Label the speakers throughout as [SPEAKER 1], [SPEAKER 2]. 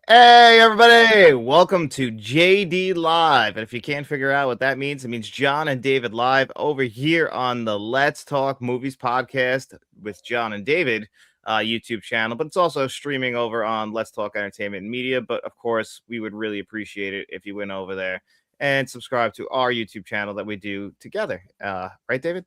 [SPEAKER 1] Hey everybody, welcome to JD Live. And if you can't figure out what that means, it means John and David Live over here on the Let's Talk Movies podcast with John and David YouTube channel, but it's also streaming over on Let's Talk Entertainment and Media. But of course, we would really appreciate it if you went over there and subscribe to our YouTube channel that we do together. Right, David?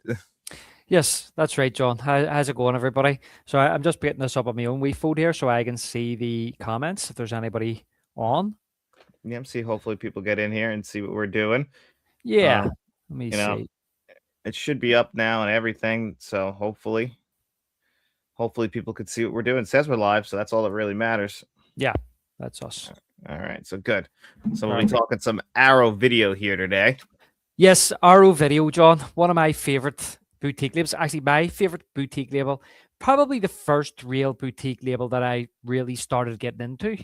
[SPEAKER 2] Yes, that's right, John. How's it going, everybody? So I'm just putting this up on my own wee phone here so I can see the comments if there's anybody on.
[SPEAKER 1] Yeah, see, hopefully people get in here and see what we're doing.
[SPEAKER 2] Yeah,
[SPEAKER 1] Uh,
[SPEAKER 2] let me
[SPEAKER 1] you know,
[SPEAKER 2] see.
[SPEAKER 1] it should be up now and everything. So hopefully people could see what we're doing. It says we're live, so that's all that really matters.
[SPEAKER 2] Yeah, that's us.
[SPEAKER 1] All right, so good. So we'll be
[SPEAKER 2] Perfect.
[SPEAKER 1] talking some Arrow video here today.
[SPEAKER 2] Yes, Arrow Video, John. One of my favorite boutique labels. Actually, my favorite boutique label. Probably the first real boutique label that I really started getting into.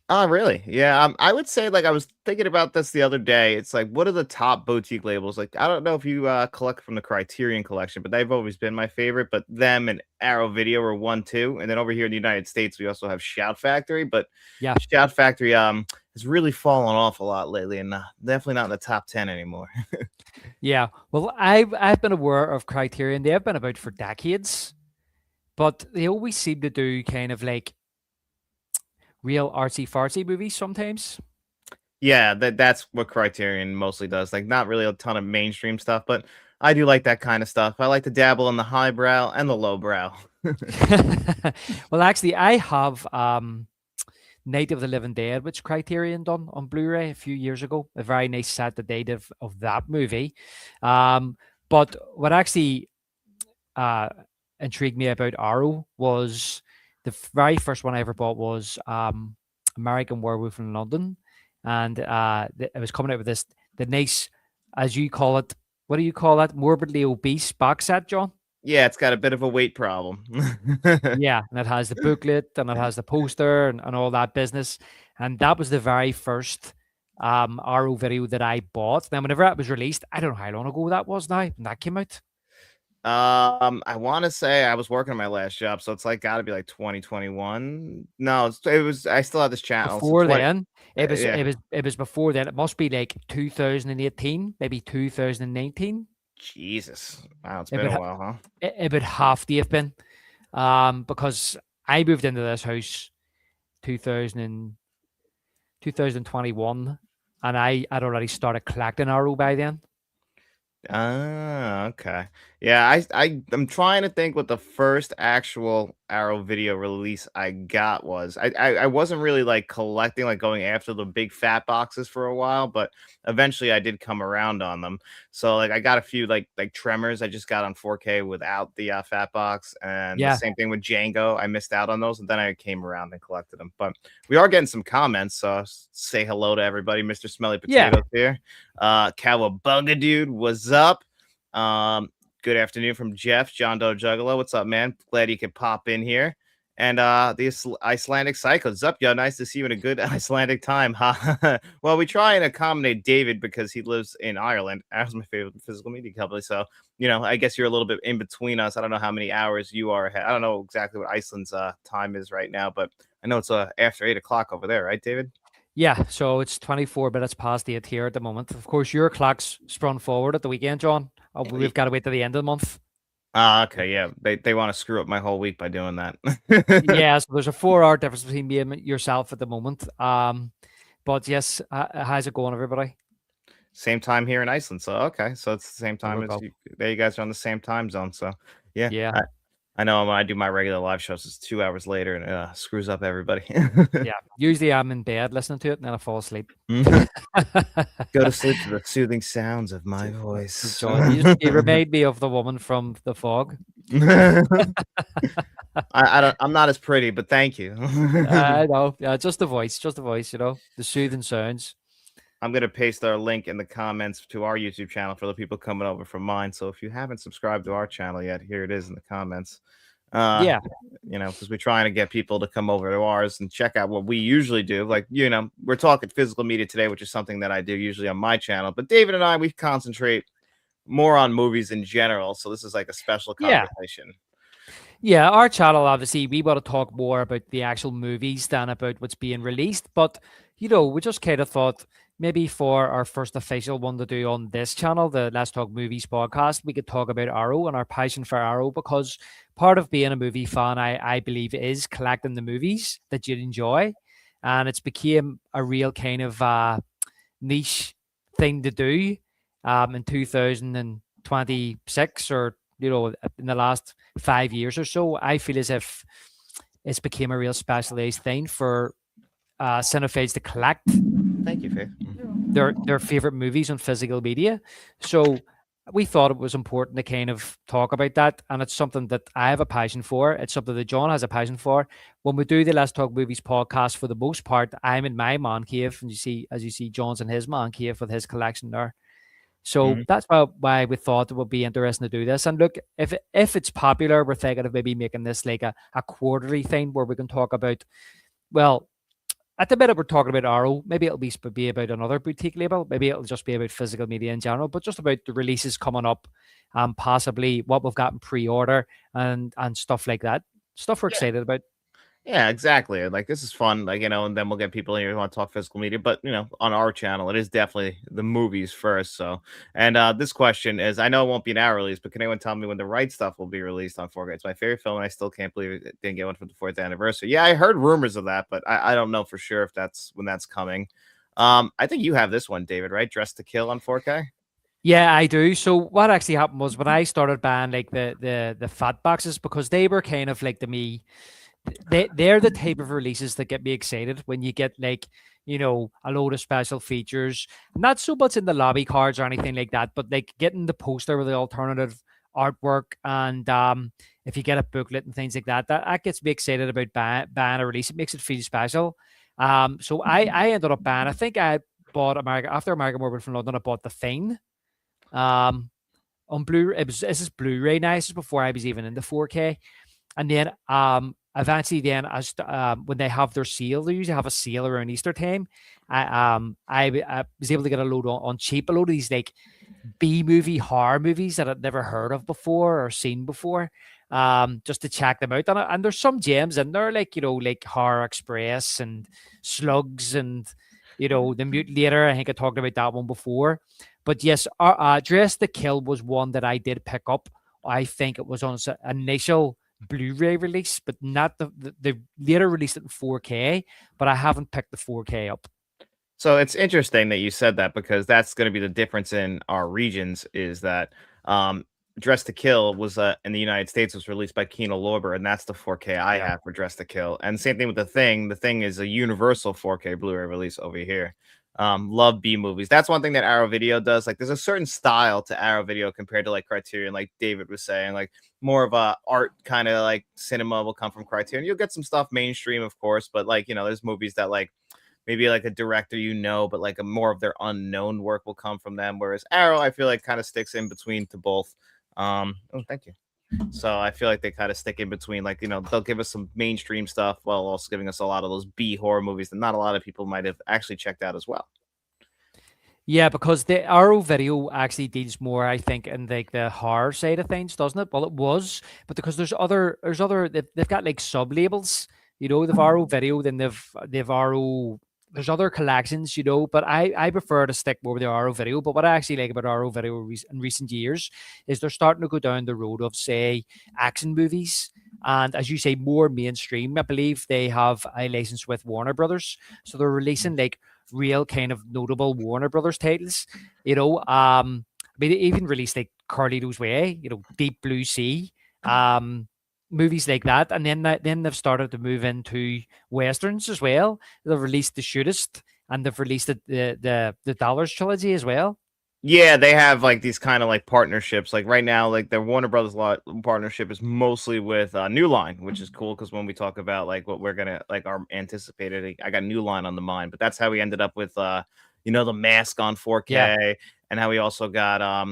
[SPEAKER 1] Oh, really? Yeah, I would say, like, I was thinking about this the other day. It's like, what are the top boutique labels? Like, I don't know if you collect from the Criterion Collection, but they've always been my favorite. But them and Arrow Video are one, two, and then over here in the United States, we also have Shout Factory. But
[SPEAKER 2] Yeah,
[SPEAKER 1] Shout Factory has really fallen off a lot lately, and definitely not in the top 10 anymore.
[SPEAKER 2] yeah. Well, I've been aware of Criterion. They've been about for decades, but they always seem to do kind of like real artsy fartsy movies sometimes.
[SPEAKER 1] Yeah, that's what Criterion mostly does. Like, not really a ton of mainstream stuff, but I do like that kind of stuff. I like to dabble in the highbrow and the lowbrow.
[SPEAKER 2] Well, actually, I have Night of the Living Dead, which Criterion done on Blu-ray a few years ago. A very nice set that they did of that movie. But what actually uh, intrigued me about Arrow was the very first one I ever bought was American Werewolf in London, and it was coming out with this the nice, as you call it, what do you call that? Morbidly obese box set, John.
[SPEAKER 1] Yeah, it's got a bit of a weight problem.
[SPEAKER 2] Yeah, and it has the booklet and it has the poster and all that business. And that was the very first Arrow video that I bought. Now, whenever it was released, I don't know how long ago that was now when that came out.
[SPEAKER 1] I want to say I was working on my last job, so it's like got to be like 2021. No, it was. I still have this channel, so
[SPEAKER 2] Before
[SPEAKER 1] 20.
[SPEAKER 2] then, it was
[SPEAKER 1] Yeah,
[SPEAKER 2] it was it was before then. It must be like 2018, maybe 2019.
[SPEAKER 1] Jesus, wow, it's
[SPEAKER 2] It
[SPEAKER 1] been
[SPEAKER 2] would
[SPEAKER 1] a
[SPEAKER 2] ha-
[SPEAKER 1] while, huh?
[SPEAKER 2] it would have to have been, because I moved into this house 2000 2021, and I had already started collecting Arrow by then.
[SPEAKER 1] Ah, okay. Yeah, I'm trying to think what the first actual Arrow video release I got was. I wasn't really like collecting, like going after the big fat boxes for a while, but eventually I did come around on them. So like I got a few like Tremors I just got on 4K without the fat box, and the
[SPEAKER 2] Yeah,
[SPEAKER 1] same thing with Django. I missed out on those, and then I came around and collected them. But we are getting some comments, so say hello to everybody. Mr. Smelly
[SPEAKER 2] yeah.
[SPEAKER 1] Potatoes here. Cowabunga dude, what's up? Good afternoon from Jeff, John Doe Juggalo. What's up, man? Glad you could pop in here. And the Icelandic Psycho, what's up, yo? Nice to see you in a good Icelandic time. Huh? Well, we try and accommodate David because he lives in Ireland. That's my favorite physical media company. So, I guess you're a little bit in between us. I don't know how many hours you are ahead. I don't know exactly what Iceland's time is right now, but I know it's after 8 o'clock over there, right, David?
[SPEAKER 2] Yeah, so it's 24 minutes past 8 here at the moment. Of course, your clock's sprung forward at the weekend, John. We've got to wait to the end of the month.
[SPEAKER 1] Ah, okay, yeah. They want to screw up my whole week by doing that.
[SPEAKER 2] Yeah, so there's a 4 hour difference between me and yourself at the moment. But yes, how's it going, everybody?
[SPEAKER 1] Same time here in Iceland. So okay, so it's the same
[SPEAKER 2] There
[SPEAKER 1] time
[SPEAKER 2] we
[SPEAKER 1] as
[SPEAKER 2] go.
[SPEAKER 1] you. There, you guys are on the same time zone. So yeah,
[SPEAKER 2] Yeah,
[SPEAKER 1] I know when I do my regular live shows, it's 2 hours later and it screws up everybody.
[SPEAKER 2] yeah. Usually I'm in bed listening to it and then I fall asleep.
[SPEAKER 1] Mhm. Go to sleep to the soothing sounds of my voice.
[SPEAKER 2] John, you remind me of the woman from The Fog.
[SPEAKER 1] I'm not as pretty, but thank you.
[SPEAKER 2] I know. Yeah, just the voice, the soothing sounds.
[SPEAKER 1] I'm gonna paste our link in the comments to our YouTube channel for the people coming over from mine. So if you haven't subscribed to our channel yet, here it is in the comments. Uh,
[SPEAKER 2] Yeah,
[SPEAKER 1] because we're trying to get people to come over to ours and check out what we usually do. Like, we're talking physical media today, which is something that I do usually on my channel. But David and I, we concentrate more on movies in general. So this is like a special
[SPEAKER 2] yeah.
[SPEAKER 1] conversation.
[SPEAKER 2] Yeah, our channel, obviously, we want to talk more about the actual movies than about what's being released. But, we just kind of thought maybe for our first official one to do on this channel, the Let's Talk Movies podcast, we could talk about Arrow and our passion for Arrow, because part of being a movie fan, I believe, is collecting the movies that you enjoy. And it's became a real kind of niche thing to do in 2026, or in the last 5 years or so. I feel as if it's became a real specialized thing for cinephiles to collect
[SPEAKER 1] Thank you, Faith.
[SPEAKER 2] their favorite movies on physical media. So we thought it was important to kind of talk about that, and it's something that I have a passion for. It's something that John has a passion for. When we do the Let's Talk Movies podcast, for the most part, I'm in my man cave, and as you see, John's in his man cave with his collection there. So
[SPEAKER 1] Mhm.
[SPEAKER 2] that's why we thought it would be interesting to do this. And look, if it's popular, we're thinking of maybe making this like a quarterly thing where we can talk about, well, at the minute we're talking about Arrow. Maybe it'll be about another boutique label. Maybe it'll just be about physical media in general, but just about the releases coming up, possibly what we've got in pre-order and stuff like that. Stuff we're excited about.
[SPEAKER 1] Yeah, exactly. Like this is fun, like and then we'll get people in here who want to talk physical media. But on our channel, it is definitely the movies first. So, and this question is, I know it won't be an hour release, but can anyone tell me when the right stuff will be released on 4K? It's my favorite film, and I still can't believe it didn't get one for the 4th anniversary. Yeah, I heard rumors of that, but I don't know for sure if that's when that's coming. I think you have this one, David, right? Dressed to Kill on 4K.
[SPEAKER 2] Yeah, I do. So what actually happened was when I started buying like the fat boxes, because they were kind of like to me, they're the type of releases that get me excited when you get like a load of special features, not so much in the lobby cards or anything like that, but like getting the poster with the alternative artwork, and if you get a booklet and things like that, that gets me excited about buying a release. It makes it feel special. So I ended up buying, I think I bought America after American Werewolf from London. I bought The Thing um on Blu. This is Blu-ray now. This is before I was even into 4K. And then eventually then as when they have their sale, they usually have a sale around Easter time. I was able to get a load on cheap, a load of these like B movie horror movies that I'd never heard of before or seen before. Just to check them out. And there's some gems in there, like like Horror Express and Slugs, and the Mutilator. I think I talked about that one before. But yes, Dress to Kill was one that I did pick up. I think it was on its initial Blu-ray release, but not they later released it in 4K. But I haven't picked the 4K up.
[SPEAKER 1] So it's interesting that you said that, because that's going to be the difference in our regions, is that Dress to Kill was in the United States was released by Kino Lorber, and that's the 4K I
[SPEAKER 2] Yeah.
[SPEAKER 1] have for Dress to Kill. And same thing with The Thing. The Thing is a universal 4K Blu-ray release over here. Love B movies. That's one thing that Arrow Video does. Like there's a certain style to Arrow Video compared to like Criterion, like David was saying, like more of a art kind of like cinema will come from Criterion. You'll get some stuff mainstream, of course, but like there's movies that like maybe like a director, but like a more of their unknown work will come from them. Whereas Arrow, I feel like kind of sticks in between to both. Oh, thank you. So I feel like they kind of stick in between, like, they'll give us some mainstream stuff while also giving us a lot of those B horror movies that not a lot of people might have actually checked out as well.
[SPEAKER 2] Yeah, because the Arrow Video actually deals more, I think, in like the horror side of things, doesn't it? Well, it was, but because there's other they've got like sub labels, they've Arrow Video, then they've Arrow. There's other collections, but I prefer to stick more with the Arrow Video. But what I actually like about Arrow Video in recent years is they're starting to go down the road of, say, action movies, and as you say, more mainstream. I believe they have a license with Warner Brothers, so they're releasing like real kind of notable Warner Brothers titles. I mean, they even released like Carlito's Way, Deep Blue Sea, movies like that, and then they've started to move into westerns as well. They've released The Shootist, and they've released the Dollars trilogy as well.
[SPEAKER 1] Yeah, they have like these kind of like partnerships. Like right now, like their Warner Brothers partnership is mostly with New Line, which is cool because when we talk about like what we're gonna like our anticipated, I got New Line on the mind, but that's how we ended up with The Mask on
[SPEAKER 2] Yeah.
[SPEAKER 1] 4K, and how we also got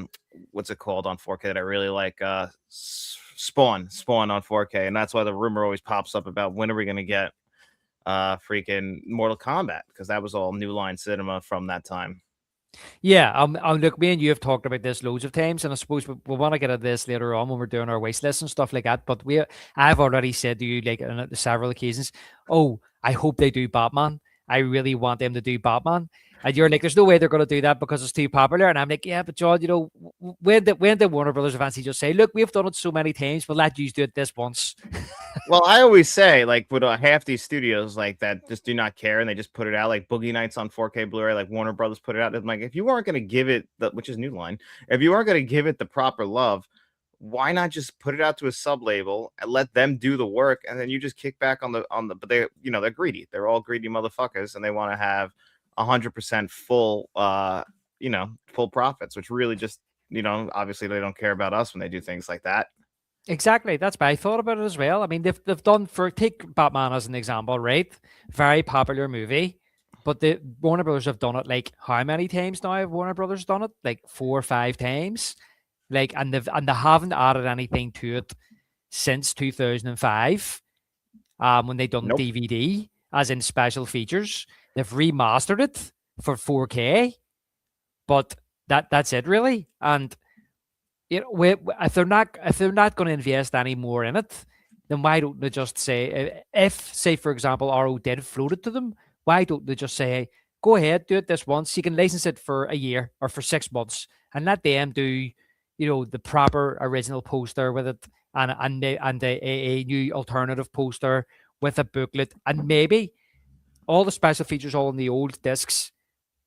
[SPEAKER 1] what's it called on 4K that I really like, Spawn on 4K, and that's why the rumor always pops up about when are we gonna get freaking Mortal Kombat, because that was all New Line cinema from that time.
[SPEAKER 2] Yeah, look, me and you have talked about this loads of times, and I suppose we want to get at this later on when we're doing our waste list and stuff like that. But I've already said to you, like on several occasions, oh, I hope they do Batman. I really want them to do Batman. And you're like, there's no way they're going to do that because it's too popular. And I'm like, yeah, but John, when the Warner Brothers fancy just say, look, we've done it so many times, we'll let you do it this once.
[SPEAKER 1] Well, I always say, like, with half these studios like that just do not care and they just put it out, like Boogie Nights on 4K Blu-ray, like Warner Brothers put it out. I'm like, if you weren't going to give it which is New Line, if you weren't going to give it the proper love, why not just put it out to a sub label and let them do the work, and then you just kick back on the But they, they're greedy. They're all greedy motherfuckers, and they want to have 100% full, full profits, which really just, obviously they don't care about us when they do things like that.
[SPEAKER 2] Exactly. That's my thought about it as well. I mean, they've done, take Batman as an example, right? Very popular movie, but the Warner Brothers have done it like how many times now? Have Warner Brothers done it? Like 4 or 5 times. Like, and they haven't added anything to it since 2005. When they done
[SPEAKER 1] Nope.
[SPEAKER 2] DVD, as in special features. They've remastered it for 4K, but that's it really. And if they're not going to invest any more in it, then why don't they just say, if say for example RO did float it to them, why don't they just say, go ahead, do it this once. You can license it for a year or for 6 months, and let them do, the proper original poster with it, and a new alternative poster with a booklet, and maybe all the special features all in the old discs.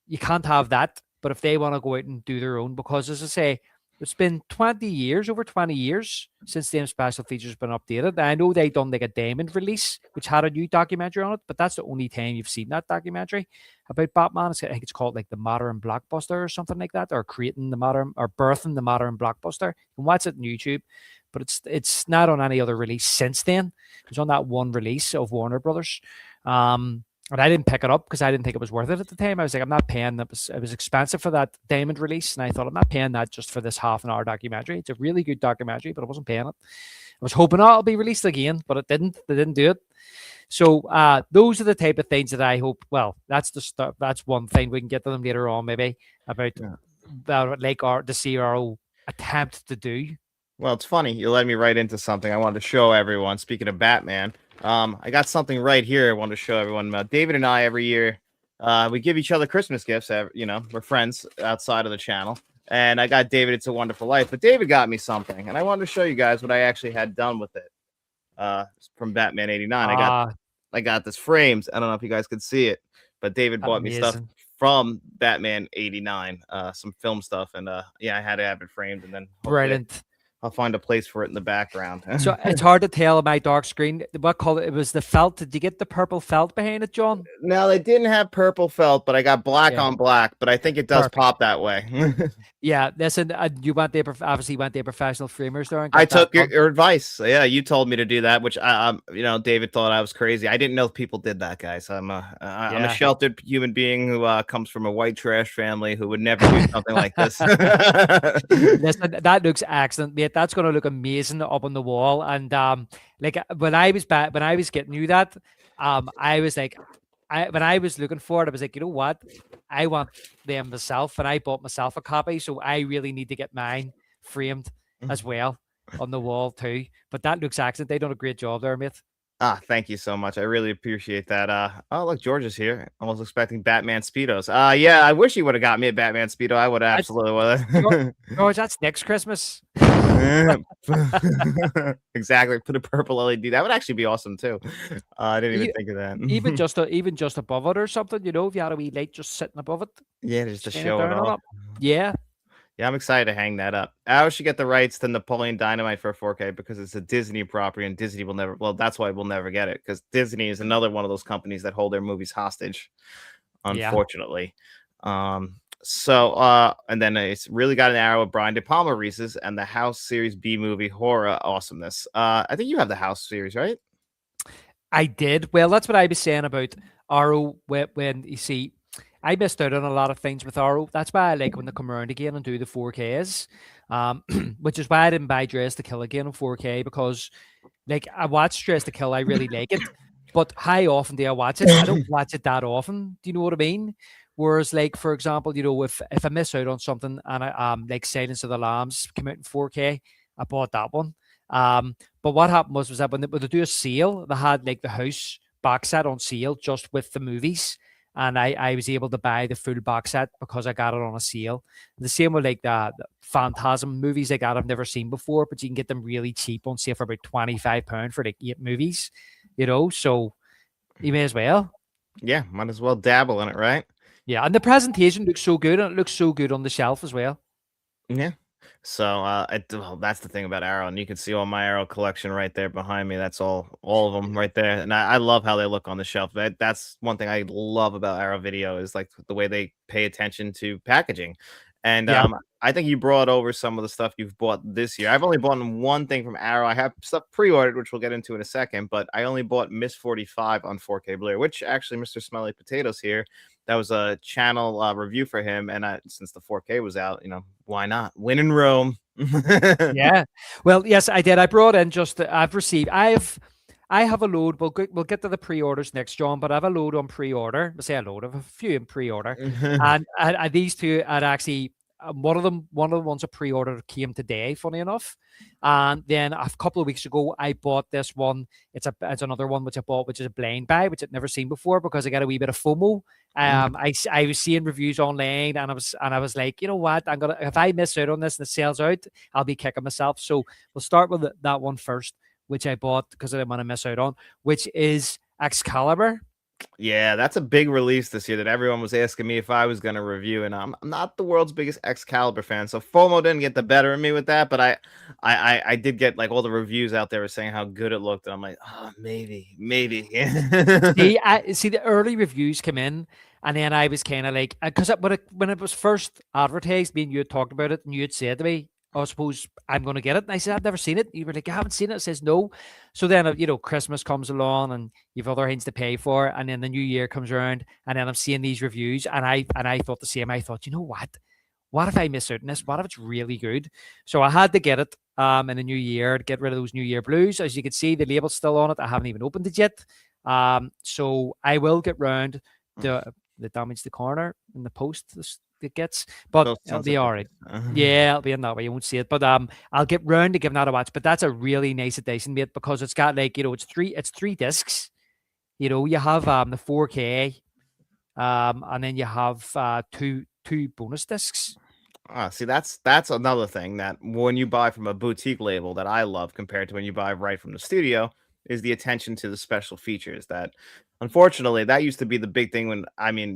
[SPEAKER 2] You can't have that, but if they want to go out and do their own, because as I say, it's been 20 years, over 20 years since them special features been updated. I know they done like a Diamond release, which had a new documentary on it, but that's the only time you've seen that documentary about Batman. I think it's called like the Modern Blockbuster or something like that, or creating the modern, or birthing the modern blockbuster. You can watch it on YouTube, but it's not on any other release since then. It's on that one release of Warner Brothers. And I didn't pick it up because I didn't think it was worth it at the time. I was like, I'm not paying. It was expensive for that Diamond release, and I thought, I'm not paying that just for this half-an-hour documentary. It's a really good documentary, but I wasn't paying it. I was hoping it'll be released again, but it didn't. They didn't do it. So those are the type of things that I hope. Well, that's the stuff. That's one thing we can get to them later on, maybe about like the CRO attempt to do.
[SPEAKER 1] Well, it's funny. You led me right into something I wanted to show everyone. Speaking of Batman, I got something right here I wanted to show everyone. David and I, every year, we give each other Christmas gifts. We're friends outside of the channel. And I got David It's a Wonderful Life. But David got me something. And I wanted to show you guys what I actually had done with it from Batman 89. I got this frames. I don't know if you guys could see it. But David bought me stuff from Batman 89, some film stuff. And I had to have it framed. And then
[SPEAKER 2] brilliant.
[SPEAKER 1] I'll find a place for it in the background.
[SPEAKER 2] So it's hard to tell on my dark screen. What color? It was the felt. Did you get the purple felt behind it, John?
[SPEAKER 1] No, they didn't have purple felt, but I got black on black. But I think it does pop that way.
[SPEAKER 2] Yeah, listen, you obviously went to professional framers there.
[SPEAKER 1] I took your advice. Yeah, you told me to do that, which David thought I was crazy. I didn't know people did that, guys. I'm a sheltered human being who comes from a white trash family who would never do something like this.
[SPEAKER 2] Listen, that looks excellent, mate. That's going to look amazing up on the wall. And like when I was getting you that, I was like, when I was looking for it, I was like, you know what? I want them myself, and I bought myself a copy, so I really need to get mine framed as well on the wall too. But that looks excellent. They done a great job there, mate.
[SPEAKER 1] Thank you so much. I really appreciate that. Oh, look, George is here. I was expecting Batman Speedos. Yeah, I wish you would have got me a Batman Speedo. I would absolutely.
[SPEAKER 2] George, that's next Christmas.
[SPEAKER 1] Exactly. Put a purple LED. That would actually be awesome too. I didn't even think of that.
[SPEAKER 2] even just above it or something, if you had a wee light just sitting above it.
[SPEAKER 1] Yeah, just to show it off.
[SPEAKER 2] Yeah.
[SPEAKER 1] Yeah, I'm excited to hang that up. I should get the rights to Napoleon Dynamite for 4K because it's a Disney property, and Disney will never. Well, that's why we'll never get it, because Disney is another one of those companies that hold their movies hostage, unfortunately. Yeah. And then it's really got an arrow of Brian De Palma releases and the House Series B movie horror awesomeness. I think you have the House series, right?
[SPEAKER 2] I did. Well, that's what I was saying about Arrow when you see. I missed out on a lot of things with Arrow. That's why I like when they come around again and do the 4Ks, which is why I didn't buy Dress to Kill again in 4K, because like I watched Dress to Kill, I really like it, but how often do I watch it? I don't watch it that often. Do you know what I mean? Whereas, like for example, if I miss out on something and I like Silence of the Lambs came out in 4K, I bought that one. But what happened was that when they do a sale, they had like the house box set on sale just with the movies. And I was able to buy the full box set because I got it on a sale. The same with like the Phantasm movies like that I've never seen before, but you can get them really cheap on sale for about £25 for like 8 movies, so you may as well.
[SPEAKER 1] Yeah, might as well dabble in it, right?
[SPEAKER 2] Yeah, and the presentation looks so good, and it looks so good on the shelf as well.
[SPEAKER 1] Yeah. So well, that's the thing about Arrow, and you can see all my Arrow collection right there behind me. That's all of them right there, and I love how they look on the shelf. That's one thing I love about Arrow Video is like the way they pay attention to packaging. And
[SPEAKER 2] Yeah.
[SPEAKER 1] I think you brought over some of the stuff you've bought this year. I've only bought one thing from Arrow. I have stuff pre-ordered, which we'll get into in a second, but I only bought Miss 45 on 4K Blu-ray, which actually Mr. Smelly Potatoes here, that was a channel review for him. And since the 4K was out, why not? Win in Rome.
[SPEAKER 2] Yeah. Well, yes, I did. I brought in I have a load. We'll get to the pre-orders next, John, but I have a load on pre-order. I say a load, I have a few in pre-order. And these two had actually one of the ones I pre-ordered came today, funny enough. And then a couple of weeks ago, I bought this one. It's another one which I bought, which is a blind buy, which I'd never seen before because I got a wee bit of FOMO. I was seeing reviews online, and I was like, you know what, if I miss out on this and it sells out, I'll be kicking myself. So we'll start with that one first, which I bought because I didn't want to miss out on, which is Excalibur.
[SPEAKER 1] Yeah, that's a big release this year that everyone was asking me if I was going to review, and I'm not the world's biggest Excalibur fan, so FOMO didn't get the better of me with that. But I did get like all the reviews out there were saying how good it looked, and I'm like, oh, maybe.
[SPEAKER 2] See, the early reviews come in, and then I was kind of like, because when it was first advertised, me and you had talked about it, and you had said to me, I suppose I'm going to get it. And I said, I've never seen it. You were like, I haven't seen it. It says no. So then, Christmas comes along and you've other things to pay for. And then the new year comes around and then I'm seeing these reviews and I thought the same. I thought, you know what? What if I miss out on this? What if it's really good? So I had to get it in the new year to get rid of those New Year blues. As you can see, the label's still on it. I haven't even opened it yet. So I will get round the damage the corner in the post it gets, but it'll be all right. Yeah, it'll be in that way. You won't see it, but I'll get round to giving that a watch. But that's a really nice addition, mate, because it's got like it's three discs. You have the 4K, and then you have two bonus discs.
[SPEAKER 1] See, that's another thing that when you buy from a boutique label that I love compared to when you buy right from the studio is the attention to the special features that unfortunately that used to be the big thing when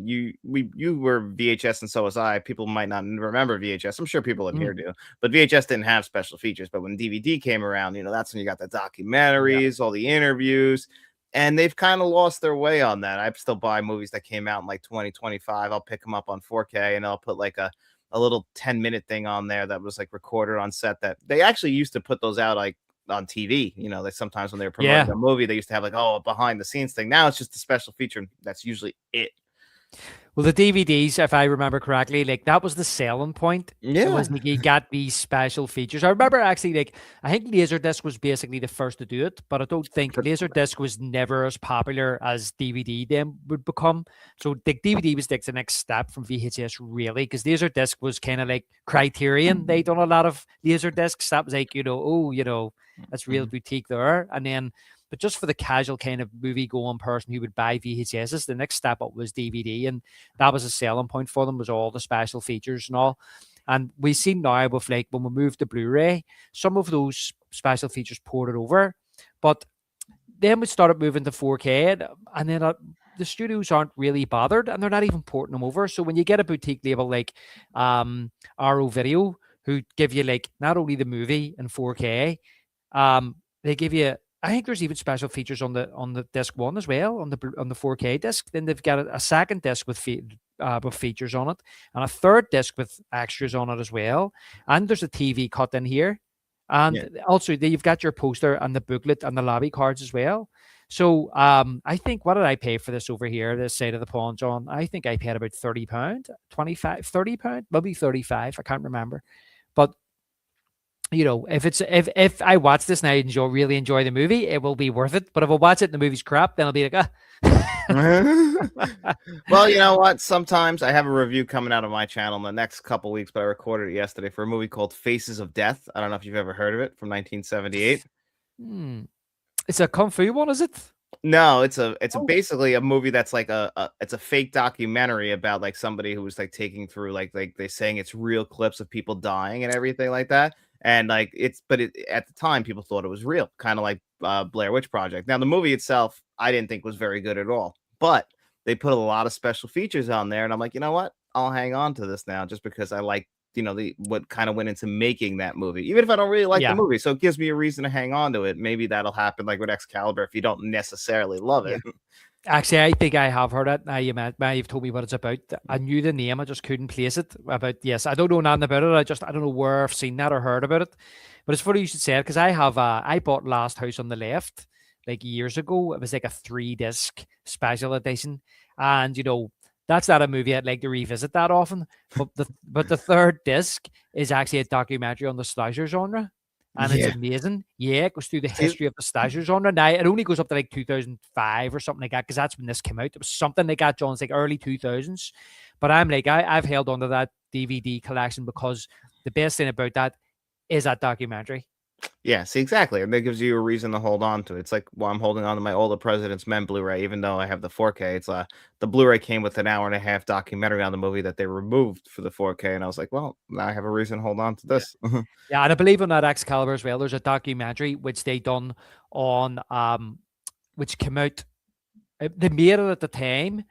[SPEAKER 1] you were VHS and so was I. People might not remember VHS. I'm sure people in here do, but VHS didn't have special features. But when DVD came around, that's when you got the documentaries, all the interviews, and they've kind of lost their way on that. I still buy movies that came out in like 2025. I'll pick them up on 4K and I'll put like a little 10-minute thing on there that was like recorded on set. That they actually used to put those out like on TV, they sometimes when they were promoting a movie, they used to have like, a behind the scenes thing. Now it's just a special feature. And that's usually it.
[SPEAKER 2] Well, the DVDs, if I remember correctly, like that was the selling point.
[SPEAKER 1] Yeah.
[SPEAKER 2] It was like you got these special features. I remember actually, like, I think Laserdisc was basically the first to do it, but I don't think Laserdisc was never as popular as DVD then would become. So the DVD was like the next step from VHS, really, because Laserdisc was kind of like Criterion. They done a lot of Laserdiscs. That was like, that's real boutique there. And then, but just for the casual kind of movie going person who would buy VHSs, the next step up was DVD. And that was a selling point for them, was all the special features and all. And we see now with like when we moved to Blu-ray, some of those special features ported over. But then we started moving to 4K and then the studios aren't really bothered and they're not even porting them over. So when you get a boutique label like Arrow Video, who give you like not only the movie in 4K, they give you, I think there's even special features on the disc one as well, on the 4K disc. Then they've got a second disc with features on it, and a third disc with extras on it as well. And there's a TV cut in here, and also you've got your poster and the booklet and the lobby cards as well. So I think, what did I pay for this over here, this side of the pond, John? I think I paid about £30, 25, £30, maybe 35. I can't remember, but if I watch this and I really enjoy the movie, it will be worth it. But if I watch it and the movie's crap, then I'll be like,
[SPEAKER 1] Well, you know what? Sometimes I have a review coming out of my channel in the next couple weeks, but I recorded it yesterday for a movie called Faces of Death. I don't know if you've ever heard of it, from 1978.
[SPEAKER 2] Hmm. It's a kung fu one, is it?
[SPEAKER 1] No, it's
[SPEAKER 2] Oh,
[SPEAKER 1] basically a movie that's like it's a fake documentary about like somebody who was like taking through like they saying it's real clips of people dying and everything like that. And like at the time people thought it was real, kind of like Blair Witch Project. Now the movie itself I didn't think was very good at all, but they put a lot of special features on there, and I'm like, you know what? I'll hang on to this now just because I like the what kind of went into making that movie, even if I don't really like the
[SPEAKER 2] yeah.
[SPEAKER 1] movie. So it gives me a reason to hang on to it. Maybe that'll happen like with Excalibur if you don't necessarily love
[SPEAKER 2] Yeah.
[SPEAKER 1] it.
[SPEAKER 2] Actually, I think I have heard it. Now you've told me what it's about. I knew the name, I just couldn't place it. About yes, I don't know nothing about it. I don't know where I've seen that or heard about it. But it's funny you should say it because I bought Last House on the Left like years ago. It was like a 3 disc special edition, and that's not a movie I'd like to revisit that often. But the third disc is actually a documentary on the slasher genre. And it's
[SPEAKER 1] Yeah.
[SPEAKER 2] amazing. Yeah, it goes through the
[SPEAKER 1] See,
[SPEAKER 2] history of the slasher genre. Now, it only goes up to like 2005 or something like that, because that's when this came out. It was something like that, John. It's like early 2000s. But I'm like, I've held on to that DVD collection because the best thing about that is that documentary.
[SPEAKER 1] yeah, see, exactly. And that gives you a reason to hold on to it. It's like, well, I'm holding on to my All the President's Men Blu-ray, even though I have the 4K. It's the Blu-ray came with an hour and a half documentary on the movie that they removed for the 4K. And I was like, well, now I have a reason to hold on to
[SPEAKER 2] Yeah.
[SPEAKER 1] this.
[SPEAKER 2] Yeah, and I believe on that Excalibur as well, there's a documentary which they done on which came out. They made it at the time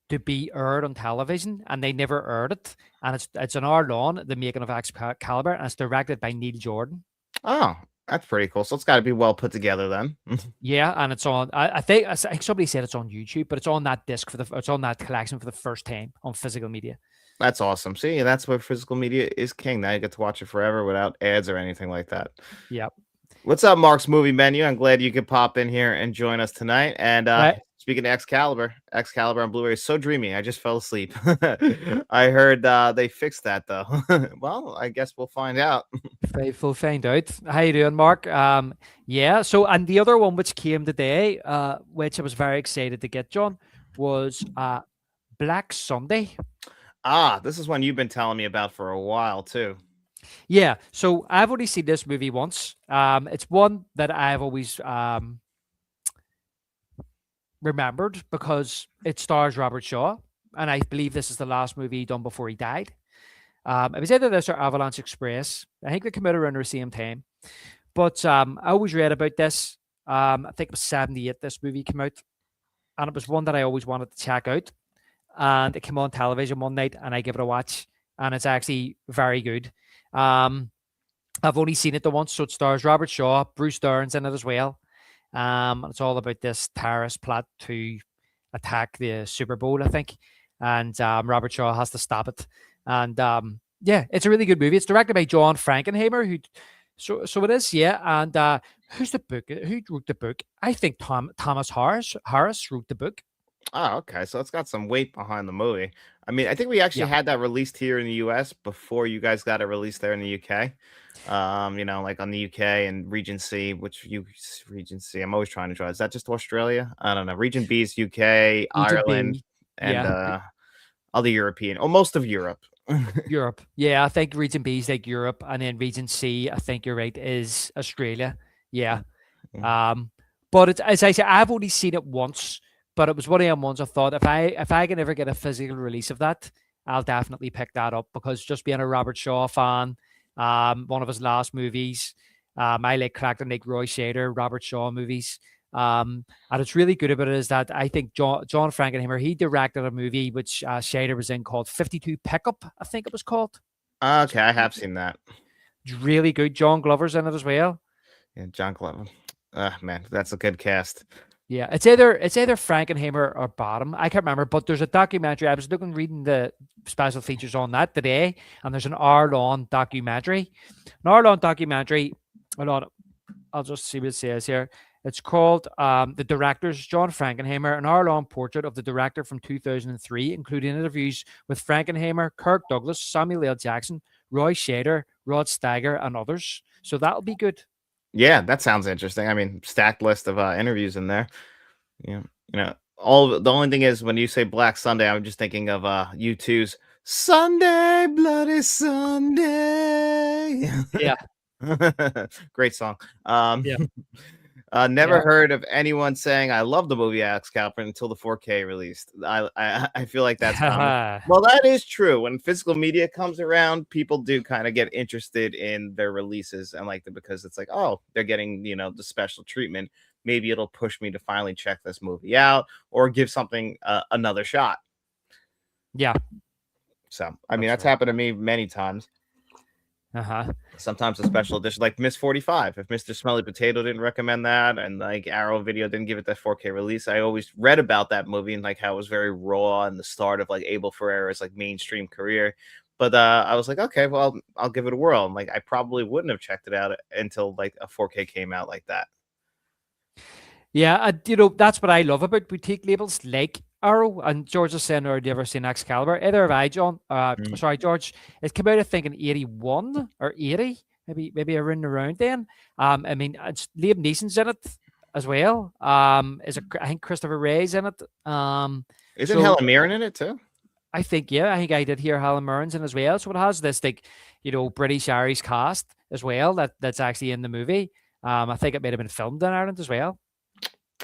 [SPEAKER 2] to be aired on television, and they never aired it. And it's an hour long, the making of Excalibur, and it's directed by Neil Jordan.
[SPEAKER 1] Oh, that's pretty cool. So it's got to be well put together then.
[SPEAKER 2] Yeah, and it's on. I think somebody said it's on YouTube, but it's on that disc it's on that collection for the first time on physical media.
[SPEAKER 1] That's awesome. See, that's where physical media is king. Now you get to watch it forever without ads or anything like that.
[SPEAKER 2] Yeah.
[SPEAKER 1] What's up, Mark's Movie Menu? I'm glad you could pop in here and join us tonight. And
[SPEAKER 2] Right.
[SPEAKER 1] speaking of Excalibur on Blu-ray is so dreamy. I just fell asleep. I heard they fixed that though. Well, I guess we'll find out.
[SPEAKER 2] We'll find out. How you doing, Mark? Yeah. So, and the other one which came today, which I was very excited to get, John, was Black Sunday.
[SPEAKER 1] This is one you've been telling me about for a while too.
[SPEAKER 2] Yeah. So I've only seen this movie once. It's one that I've always remembered because it stars Robert Shaw, and I believe this is the last movie he done before he died. It was either this or Avalanche Express. I think they came out around the same time. But I always read about this. I think it was 78 this movie came out, and it was one that I always wanted to check out. And it came on television one night, and I gave it a watch, and it's actually very good. I've only seen it the once, so it stars Robert Shaw, Bruce Dern's in it as well. It's all about this terrorist plot to attack the Super Bowl, I think, and Robert Shaw has to stop it. And yeah, it's a really good movie. It's directed by John Frankenheimer, who so it is, yeah. And who's the book? Who wrote the book? I think Thomas Harris wrote the book.
[SPEAKER 1] Oh, okay. So it's got some weight behind the movie. I mean, I think we actually
[SPEAKER 2] Yeah,
[SPEAKER 1] had that released here in the US before you guys got it released there in the UK. Like on the UK and Region C, Region C, I'm always trying to draw. Is that just Australia? I don't know. Region B is UK,
[SPEAKER 2] Region
[SPEAKER 1] Ireland,
[SPEAKER 2] B.
[SPEAKER 1] and
[SPEAKER 2] Yeah,
[SPEAKER 1] other European, or most of Europe.
[SPEAKER 2] Europe. Yeah, I think Region B is like Europe, and then Region C, I think you're right, is Australia. Yeah.
[SPEAKER 1] Mm.
[SPEAKER 2] But it's, as I say, I've only seen it once, but it was one of them ones I thought if I can ever get a physical release of that, I'll definitely pick that up because just being a Robert Shaw fan, one of his last movies, I like character like Roy Scheider, Robert Shaw movies. And it's really good about it is that I think John Frankenheimer, he directed a movie which Scheider was in called 52 Pickup, I think it was called.
[SPEAKER 1] Okay, I have seen that.
[SPEAKER 2] It's really good. John Glover's in it as well.
[SPEAKER 1] Yeah, John Glover. Man, that's a good cast.
[SPEAKER 2] Yeah, it's either Frankenheimer or Bottom. I can't remember, but there's a documentary. I was reading the special features on that today, and there's an hour-long documentary. An hour-long documentary. Hold on, I'll just see what it says here. It's called The Directors, John Frankenheimer, an hour-long portrait of the director from 2003, including interviews with Frankenheimer, Kirk Douglas, Samuel L. Jackson, Roy Scheider, Rod Steiger, and others. So that'll be good.
[SPEAKER 1] Yeah, that sounds interesting. I mean, stacked list of interviews in there. Yeah, all the only thing is when you say Black Sunday, I'm just thinking of U2's Sunday, Bloody Sunday.
[SPEAKER 2] Yeah,
[SPEAKER 1] Great song.
[SPEAKER 2] yeah,
[SPEAKER 1] Never
[SPEAKER 2] yeah.
[SPEAKER 1] heard of anyone saying I love the movie Excalibur until the 4K released. I feel like that's common. Well, that is true. When physical media comes around, people do kind of get interested in their releases and like because it's like, oh, they're getting, the special treatment. Maybe it'll push me to finally check this movie out or give something another shot.
[SPEAKER 2] Yeah,
[SPEAKER 1] So, I mean,
[SPEAKER 2] that's
[SPEAKER 1] that's
[SPEAKER 2] right.
[SPEAKER 1] happened to me many times.
[SPEAKER 2] Uh-huh.
[SPEAKER 1] Sometimes a special edition, like Miss 45. If Mr. Smelly Potato didn't recommend that, and like Arrow Video didn't give it that 4K release, I always read about that movie and like how it was very raw and the start of like Abel Ferrara's like mainstream career. But I was like, okay, well, I'll give it a whirl. And like, I probably wouldn't have checked it out until like a 4K came out like that.
[SPEAKER 2] Yeah, that's what I love about boutique labels like Arrow. And George is saying, "Or do you ever seen Excalibur?" Either have I, John.
[SPEAKER 1] Mm.
[SPEAKER 2] Sorry, George. It came out, I think, in 81 or 80, maybe around then. I mean, it's Liam Neeson's in it as well. I think Christopher Ray's in it.
[SPEAKER 1] Isn't
[SPEAKER 2] So
[SPEAKER 1] Helen Mirren in it too?
[SPEAKER 2] I think, yeah, I think I did hear Helen Mirren's in as well. So it has this like, British Irish cast as well that's actually in the movie. I think it might have been filmed in Ireland as well.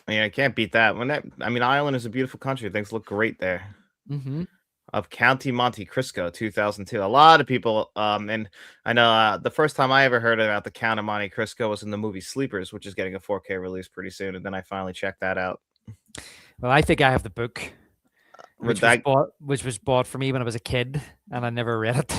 [SPEAKER 1] Yeah, I can't beat that. I mean, Ireland is a beautiful country. Things look great there.
[SPEAKER 2] Mm-hmm.
[SPEAKER 1] Of County Monte Cristo, 2002. A lot of people, and I know the first time I ever heard about the Count of Monte Cristo was in the movie Sleepers, which is getting a 4K release pretty soon. And then I finally checked that out.
[SPEAKER 2] Well, I think I have the book,
[SPEAKER 1] With that,
[SPEAKER 2] which was bought for me when I was a kid, and I never read it.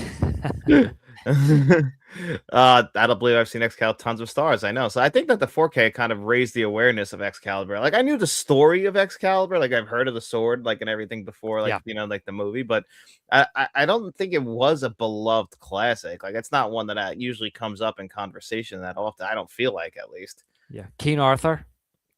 [SPEAKER 1] I don't believe I've seen Excalibur tons of stars. I know. So I think that the 4K kind of raised the awareness of Excalibur. Like I knew the story of Excalibur, like I've heard of the sword, like and everything before, like
[SPEAKER 2] Yeah.
[SPEAKER 1] like the movie, but I don't think it was a beloved classic. Like it's not one that usually comes up in conversation that often. I don't feel like at least.
[SPEAKER 2] Yeah. King Arthur.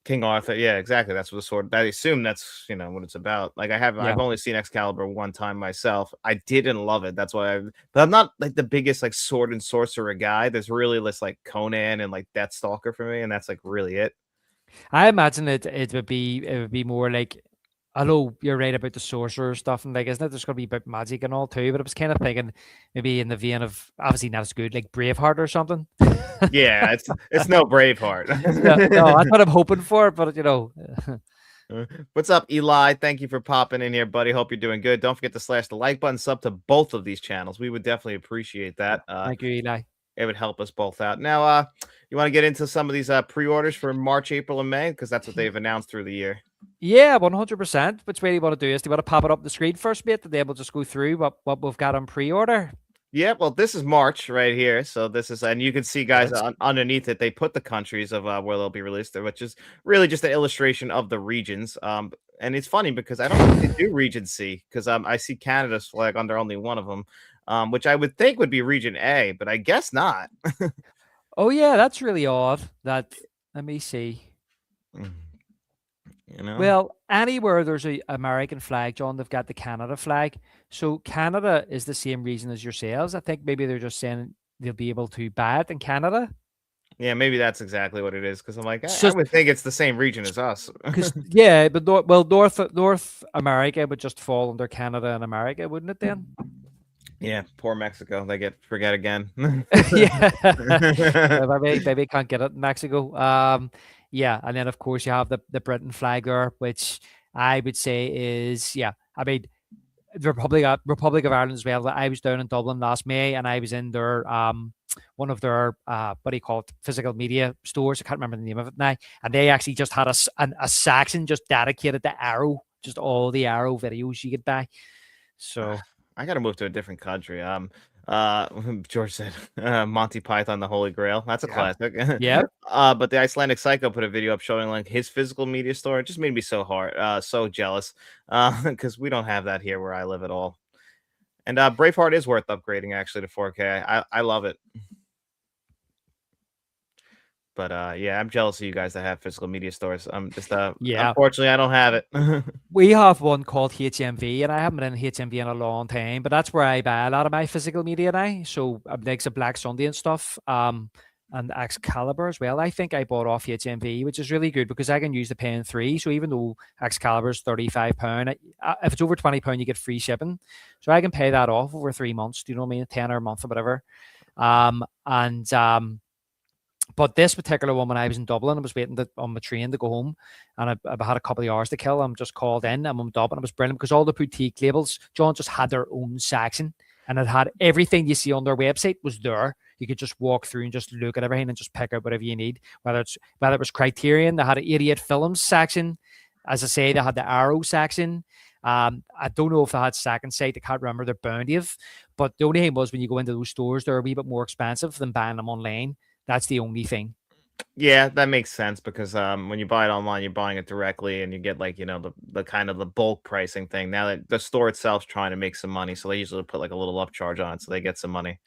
[SPEAKER 1] King Arthur, yeah, exactly. That's what the sword. I assume that's what it's about. Like I've
[SPEAKER 2] Yeah.
[SPEAKER 1] only seen Excalibur one time myself. I didn't love it. That's why but I'm not like the biggest like sword and sorcerer guy. There's really this like Conan and like Deathstalker for me, and that's like really it.
[SPEAKER 2] I imagine it would be more like, I know you're right about the sorcerer stuff, and like, isn't it there's gonna be about magic and all too, but I was kind of thinking maybe in the vein of obviously not as good, like Braveheart or something.
[SPEAKER 1] Yeah, it's no Braveheart.
[SPEAKER 2] Yeah, no, that's what I'm hoping for, but
[SPEAKER 1] What's up, Eli? Thank you for popping in here, buddy. Hope you're doing good. Don't forget to slash the like button, sub to both of these channels. We would definitely appreciate that.
[SPEAKER 2] thank you, Eli.
[SPEAKER 1] It would help us both out. Now, you want to get into some of these pre-orders for March, April, and May because that's what they've announced through the year.
[SPEAKER 2] Yeah, 100%. Which way do you want to do this? Do you want to pop it up the screen first, mate? To be able to just go through what we've got on pre-order?
[SPEAKER 1] Yeah, well, this is March right here. So this is, and you can see, guys, underneath it, they put the countries of where they'll be released, which is really just an illustration of the regions. And it's funny because I don't think they do Region C because I see Canada's flag under only one of them, which I would think would be Region A, but I guess not.
[SPEAKER 2] Oh yeah, that's really odd. Let me see. Well, anywhere there's a American flag, John, they've got the Canada flag. So Canada is the same reason as yourselves. I think maybe they're just saying they'll be able to buy it in Canada.
[SPEAKER 1] Yeah, maybe that's exactly what it is. Because I'm like, I would think it's the same region as us.
[SPEAKER 2] Yeah, but North America would just fall under Canada and America, wouldn't it then?
[SPEAKER 1] Yeah, poor Mexico. They get forget again.
[SPEAKER 2] Yeah, maybe can't get it in Mexico. Yeah, and then of course you have the Britain flag there, which I would say is, yeah, I mean the Republic of Ireland as well. I was down in Dublin last May, and I was in their one of their what do you call it, physical media stores. I can't remember the name of it now, and they actually just had a section just dedicated to Arrow, just all the Arrow videos you could buy. So
[SPEAKER 1] I gotta move to a different country. George said Monty Python, the Holy Grail. That's a classic.
[SPEAKER 2] Yeah.
[SPEAKER 1] But the Icelandic Psycho put a video up showing like his physical media store. It just made me so jealous. Because we don't have that here where I live at all. And Braveheart is worth upgrading actually to 4K. I love it. But yeah, I'm jealous of you guys that have physical media stores. Just
[SPEAKER 2] yeah.
[SPEAKER 1] Unfortunately, I don't have it.
[SPEAKER 2] We have one called HMV, and I haven't been in HMV in a long time, but that's where I buy a lot of my physical media now. So like the Black Sunday and stuff. and Excalibur as well. I think I bought off HMV, which is really good because I can use the Pay in 3. So even though Excalibur is £35, if it's over £20, you get free shipping. So I can pay that off over 3 months. Do you know what I mean? 10 or a month or whatever. And but this particular one, when I was in Dublin, I was waiting on my train to go home, and I had a couple of hours to kill. I'm just called in, and I'm Dublin. It was brilliant because all the boutique labels, John, just had their own section, and it had everything you see on their website was there. You could just walk through and just look at everything and just pick out whatever you need. Whether it was Criterion, they had an 88 films section. As I say, they had the Arrow section. I don't know if they had second sight. I can't remember. They're bound to have. But the only thing was when you go into those stores, they're a wee bit more expensive than buying them online. That's the only thing.
[SPEAKER 1] Yeah, that makes sense because when you buy it online, you're buying it directly, and you get like the kind of the bulk pricing thing. Now that the store itself's trying to make some money, so they usually put like a little upcharge on it, so they get some money.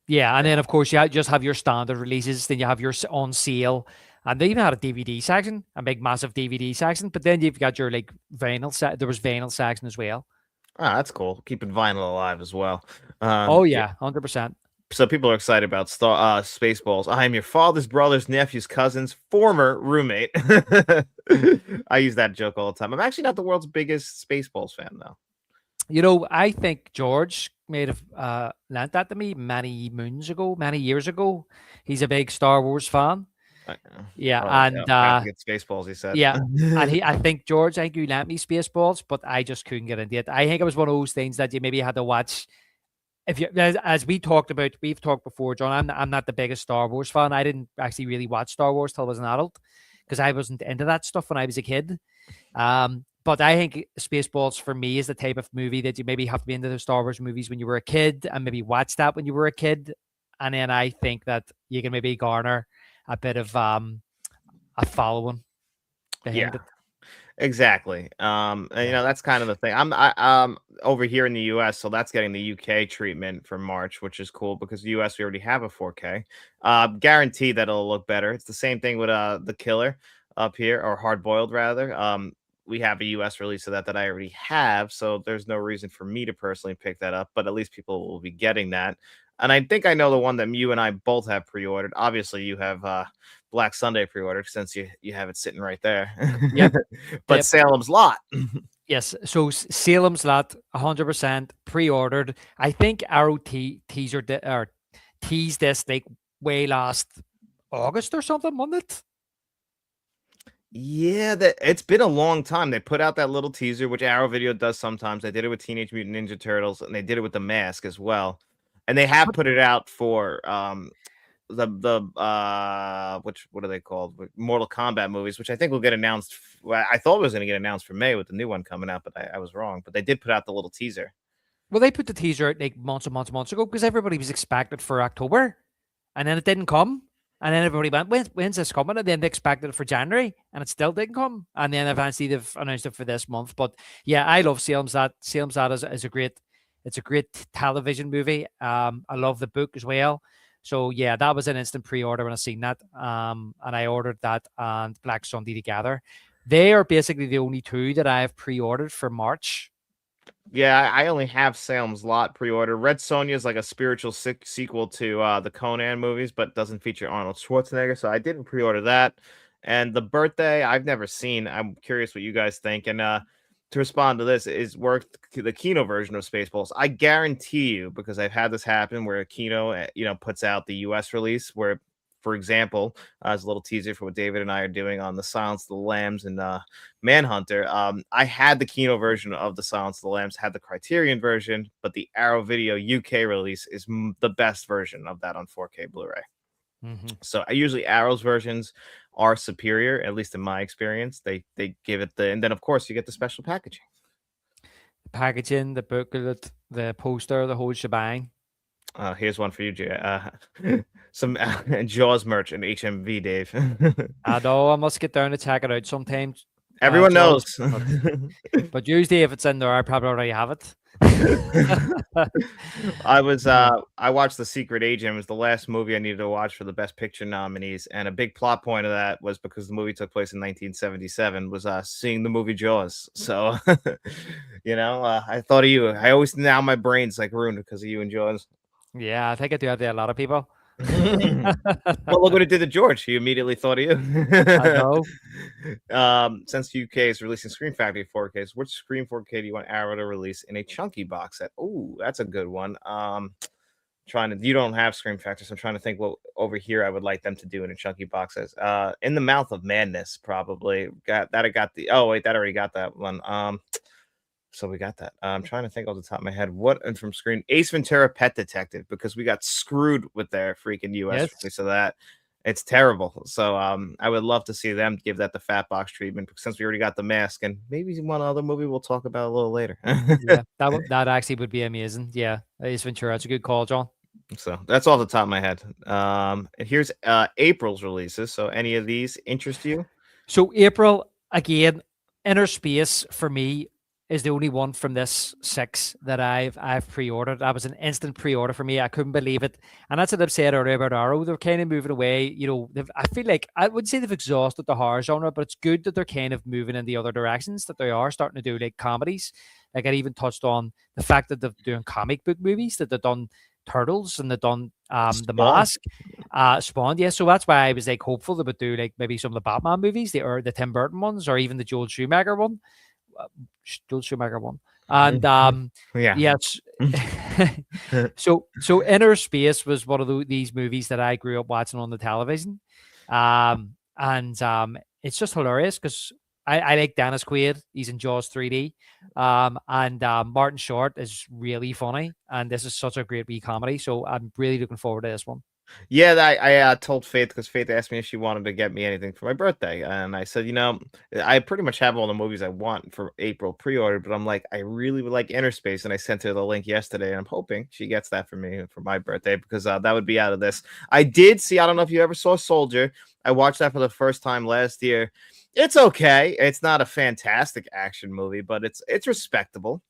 [SPEAKER 2] Yeah, and then of course you just have your standard releases. Then you have your on sale, and they even had a DVD section, a big massive DVD section. But then you've got your like vinyl set. There was vinyl section as well.
[SPEAKER 1] Ah, that's cool. Keeping vinyl alive as well.
[SPEAKER 2] Oh yeah, 100%.
[SPEAKER 1] So people are excited about Spaceballs. I am your father's brother's nephew's cousin's former roommate. I use that joke all the time. I'm actually not the world's biggest Spaceballs fan, though.
[SPEAKER 2] You know, I think George may have lent that to me many years ago. He's a big Star Wars fan. Yeah, and
[SPEAKER 1] get Spaceballs, he said.
[SPEAKER 2] Yeah, and I think George, I think you lent me Spaceballs, but I just couldn't get into it. I think it was one of those things that you maybe had to watch. If you, as we've talked before, John, I'm not the biggest Star Wars fan. I didn't actually really watch Star Wars till I was an adult because I wasn't into that stuff when I was a kid. But I think Spaceballs for me is the type of movie that you maybe have to be into the Star Wars movies when you were a kid and maybe watch that when you were a kid. And then I think that you can maybe garner a bit of a following behind it.
[SPEAKER 1] Exactly. And that's kind of the thing. I'm over here in the US, so that's getting the UK treatment for March, which is cool because the US we already have a 4K. Guaranteed that it'll look better. It's the same thing with The Killer up here, or Hard Boiled rather. We have a US release of that I already have, so there's no reason for me to personally pick that up, but at least people will be getting that. And I think I know the one that you and I both have pre-ordered. Obviously, you have Black Sunday pre-ordered since you have it sitting right there.
[SPEAKER 2] Yep.
[SPEAKER 1] But yep. Salem's Lot.
[SPEAKER 2] Yes. So Salem's Lot, 100% pre-ordered. I think Arrow teased this like way last August or something, wasn't it?
[SPEAKER 1] Yeah, it's been a long time. They put out that little teaser, which Arrow Video does sometimes. They did it with Teenage Mutant Ninja Turtles, and they did it with The Mask as well. And they have put it out for what are they called? Mortal Kombat movies, which I think will get announced. I thought it was going to get announced for May with the new one coming out, but I was wrong. But they did put out the little teaser.
[SPEAKER 2] Well, they put the teaser out like months ago because everybody was expected for October, and then it didn't come. And then everybody went, when's this coming? And then they expected it for January, and it still didn't come. And then eventually they've announced it for this month. But yeah, I love Salem's Lot. Salem's Lot is a great television movie. I love the book as well. So yeah, that was an instant pre-order when I seen that. And I ordered that and Black Sunday together. They are basically the only two that I have pre-ordered for March.
[SPEAKER 1] Yeah, I only have Salem's Lot pre-order. Red Sonja is like a spiritual sequel to the Conan movies, but doesn't feature Arnold Schwarzenegger, so I didn't pre-order that. And The Birthday, I've never seen. I'm curious what you guys think. And to respond to this, is worth the Kino version of Spaceballs. I guarantee you, because I've had this happen where Kino, puts out the US release where, for example, as a little teaser for what David and I are doing on the Silence of the Lambs and Manhunter, I had the Kino version of the Silence of the Lambs, had the Criterion version, but the Arrow Video UK release is the best version of that on 4K Blu-ray. Mm-hmm. So I usually Arrow's versions are superior, at least in my experience. They give it and then of course you get the special packaging.
[SPEAKER 2] The packaging, the booklet, the poster, the whole shebang.
[SPEAKER 1] Here's one for you, Jay. Some Jaws merch and HMV, Dave.
[SPEAKER 2] I know, I must get down to check it out sometimes.
[SPEAKER 1] Everyone knows.
[SPEAKER 2] But usually if it's in there, I probably already have it.
[SPEAKER 1] I watched The Secret Agent. It was the last movie I needed to watch for the Best Picture nominees, and a big plot point of that was because the movie took place in 1977 was seeing the movie Jaws. So I thought of you. I always, now my brain's like ruined because of you and Jaws.
[SPEAKER 2] Yeah, I think I do have a lot of people.
[SPEAKER 1] Well, look what it did to George. He immediately thought of
[SPEAKER 2] I know.
[SPEAKER 1] you. Since UK is releasing Scream Factory 4Ks, which Scream 4K do you want Arrow to release in a chunky box set? Oh, that's a good one. Trying to, you don't have Scream Factory, so I'm trying to think what over here I would like them to do in a chunky box set. In the Mouth of Madness, probably got that. I got the. Oh wait, that already got that one. So we got that. I'm trying to think off the top of my head. What and from Screen Ace Ventura Pet Detective, because we got screwed with their freaking US
[SPEAKER 2] Yes.
[SPEAKER 1] release of that. It's terrible. So I would love to see them give that the fat box treatment since we already got the mask, and maybe one other movie we'll talk about a little later.
[SPEAKER 2] Yeah, that actually would be amazing. Yeah, Ace Ventura. That's a good call, John.
[SPEAKER 1] So that's off the top of my head. And here's April's releases. So any of these interest you?
[SPEAKER 2] So April again, Inner Space for me is the only one from this 6 that I've pre-ordered. That was an instant pre-order for me. I couldn't believe it, and that's what I've said earlier about Arrow. They're kind of moving away. You know, I feel like I wouldn't say they've exhausted the horror genre, but it's good that they're kind of moving in the other directions. That they are starting to do like comedies. Like I even touched on the fact that they're doing comic book movies. That they've done Turtles and they've done the
[SPEAKER 1] Spawn.
[SPEAKER 2] Mask, Spawn. Yeah, so that's why I was like hopeful they would do like maybe some of the Batman movies, or the Tim Burton ones, or even the Joel Schumacher one. Joel Schumacher one. And
[SPEAKER 1] Yeah.
[SPEAKER 2] yes. So Inner Space was one of these movies that I grew up watching on the television. And it's just hilarious because I like Dennis Quaid. He's in Jaws 3D. And Martin Short is really funny. And this is such a great wee comedy. So I'm really looking forward to this one.
[SPEAKER 1] Yeah, I told Faith because Faith asked me if she wanted to get me anything for my birthday, and I said, you know, I pretty much have all the movies I want for April pre-ordered, but I'm like, I really would like Inner Space, and I sent her the link yesterday, and I'm hoping she gets that for me for my birthday because that would be out of this. I did see, I don't know if you ever saw Soldier. I watched that for the first time last year. It's okay. It's not a fantastic action movie, but it's respectable.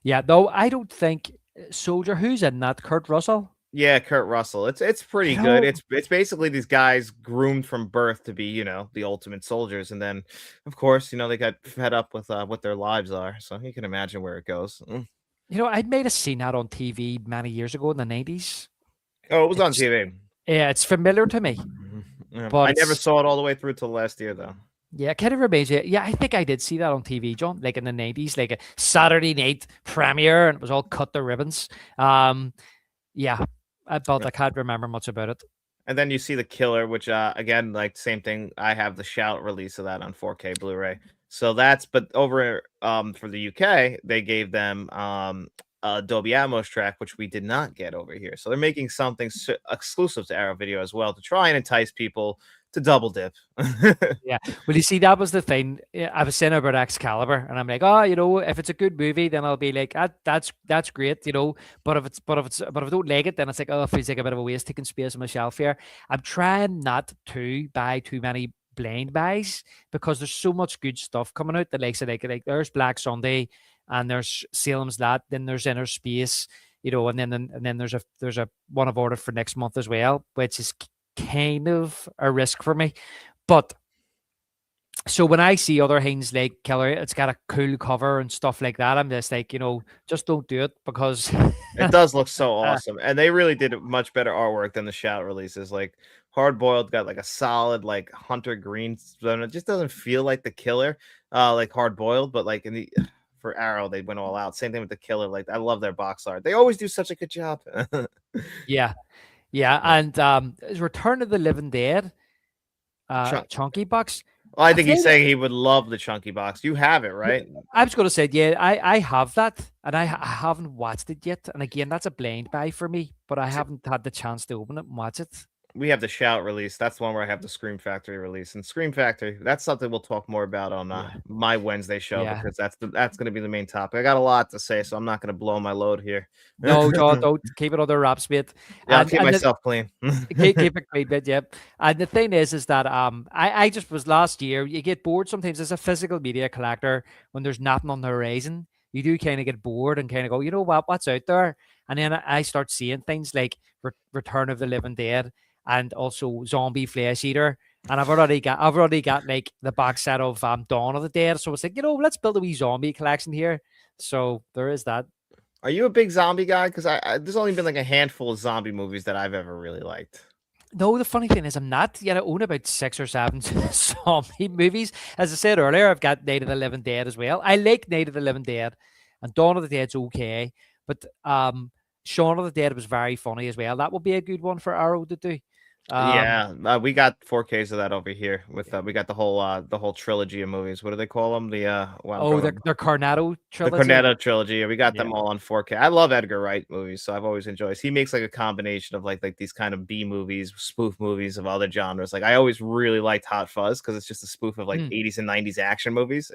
[SPEAKER 2] Yeah, though I don't think Soldier, who's in that? Kurt Russell?
[SPEAKER 1] Yeah, Kurt Russell. It's pretty
[SPEAKER 2] You
[SPEAKER 1] good.
[SPEAKER 2] know,
[SPEAKER 1] It's basically these guys groomed from birth to be, you know, the ultimate soldiers, and then, of course, you know, they got fed up with what their lives are. So you can imagine where it goes.
[SPEAKER 2] I might have seen that on TV many years ago in the 90s.
[SPEAKER 1] Oh, it was on
[SPEAKER 2] It's
[SPEAKER 1] TV.
[SPEAKER 2] Yeah, it's familiar to me,
[SPEAKER 1] Yeah,
[SPEAKER 2] but
[SPEAKER 1] I never saw it all the way through till last year, though.
[SPEAKER 2] yeah, it kind of reminds you. Yeah, I think I did see that on TV, John, like in the 90s, like a Saturday night premiere, and it was all cut to ribbons. Yeah, but I can't remember much about it.
[SPEAKER 1] And then you see The Killer, which again, like same thing. I have the Shout release of that on 4K Blu-ray. So that's but over for the UK, they gave them Dolby Atmos track, which we did not get over here. So they're making something exclusive to Arrow Video as well to try and entice people to double dip.
[SPEAKER 2] Yeah. Well, you see, that was the thing. I was saying about Excalibur, and I'm like, oh, if it's a good movie, then I'll be like, that's great, But if I don't like it, then it's like, oh, it feels like a bit of a waste taking space on my shelf here. I'm trying not to buy too many blind buys because there's so much good stuff coming out. That like there's Black Sunday, and there's Salem's Lot, then there's Inner Space, and then there's a one I've ordered for next month as well, which is kind of a risk for me. But so when I see other things like Killer, it's got a cool cover and stuff like that, I'm just like, just don't do it because
[SPEAKER 1] it does look so awesome. And they really did much better artwork than the Shout releases. Like Hard Boiled got like a solid like hunter green zone. It just doesn't feel like the Killer, like Hard Boiled, but like for Arrow, they went all out. Same thing with the Killer. Like I love their box art. They always do such a good job.
[SPEAKER 2] Yeah. And Return of the Living Dead, chunky box.
[SPEAKER 1] Well, I think he's saying he would love the chunky box. You have it, right?
[SPEAKER 2] I was going to say, yeah, I have that, and I haven't watched it yet. And again, that's a blind buy for me, but I haven't had the chance to open it and watch it.
[SPEAKER 1] We have the Shout release. That's the one where I have the Scream Factory release. And Scream Factory, that's something we'll talk more about on my Wednesday show because that's going to be the main topic. I got a lot to say, so I'm not going to blow my load here.
[SPEAKER 2] No, John, don't keep it under wraps, mate.
[SPEAKER 1] Yeah, I'll keep myself clean.
[SPEAKER 2] keep it clean, bit, yep. And the thing is that I just was last year. You get bored sometimes as a physical media collector when there's nothing on the horizon. You do kind of get bored and kind of go, you know what's out there? And then I start seeing things like Return of the Living Dead, and also Zombie Flesh Eater, and I've already got like the box set of Dawn of the Dead. So it's like, let's build a wee zombie collection here. So there is that.
[SPEAKER 1] Are you a big zombie guy? Because there's only been like a handful of zombie movies that I've ever really liked.
[SPEAKER 2] No, the funny thing is, I'm not yet. I own about 6 or 7 zombie movies. As I said earlier, I've got Night of the Living Dead as well. I like Night of the Living Dead, and Dawn of the Dead's okay, but Shaun of the Dead was very funny as well. That would be a good one for Arrow to do. Um,
[SPEAKER 1] Yeah, we got 4Ks of that over here. With we got the whole trilogy of movies. What do they call them?
[SPEAKER 2] their Cornetto
[SPEAKER 1] The
[SPEAKER 2] trilogy.
[SPEAKER 1] Cornetto trilogy. We got
[SPEAKER 2] Yeah.
[SPEAKER 1] them all on 4K. I love Edgar Wright movies, so I've always enjoyed. He makes like a combination of like these kind of B movies, spoof movies of other genres. Like I always really liked Hot Fuzz because it's just a spoof of like
[SPEAKER 2] Mm.
[SPEAKER 1] 80s and 90s action movies.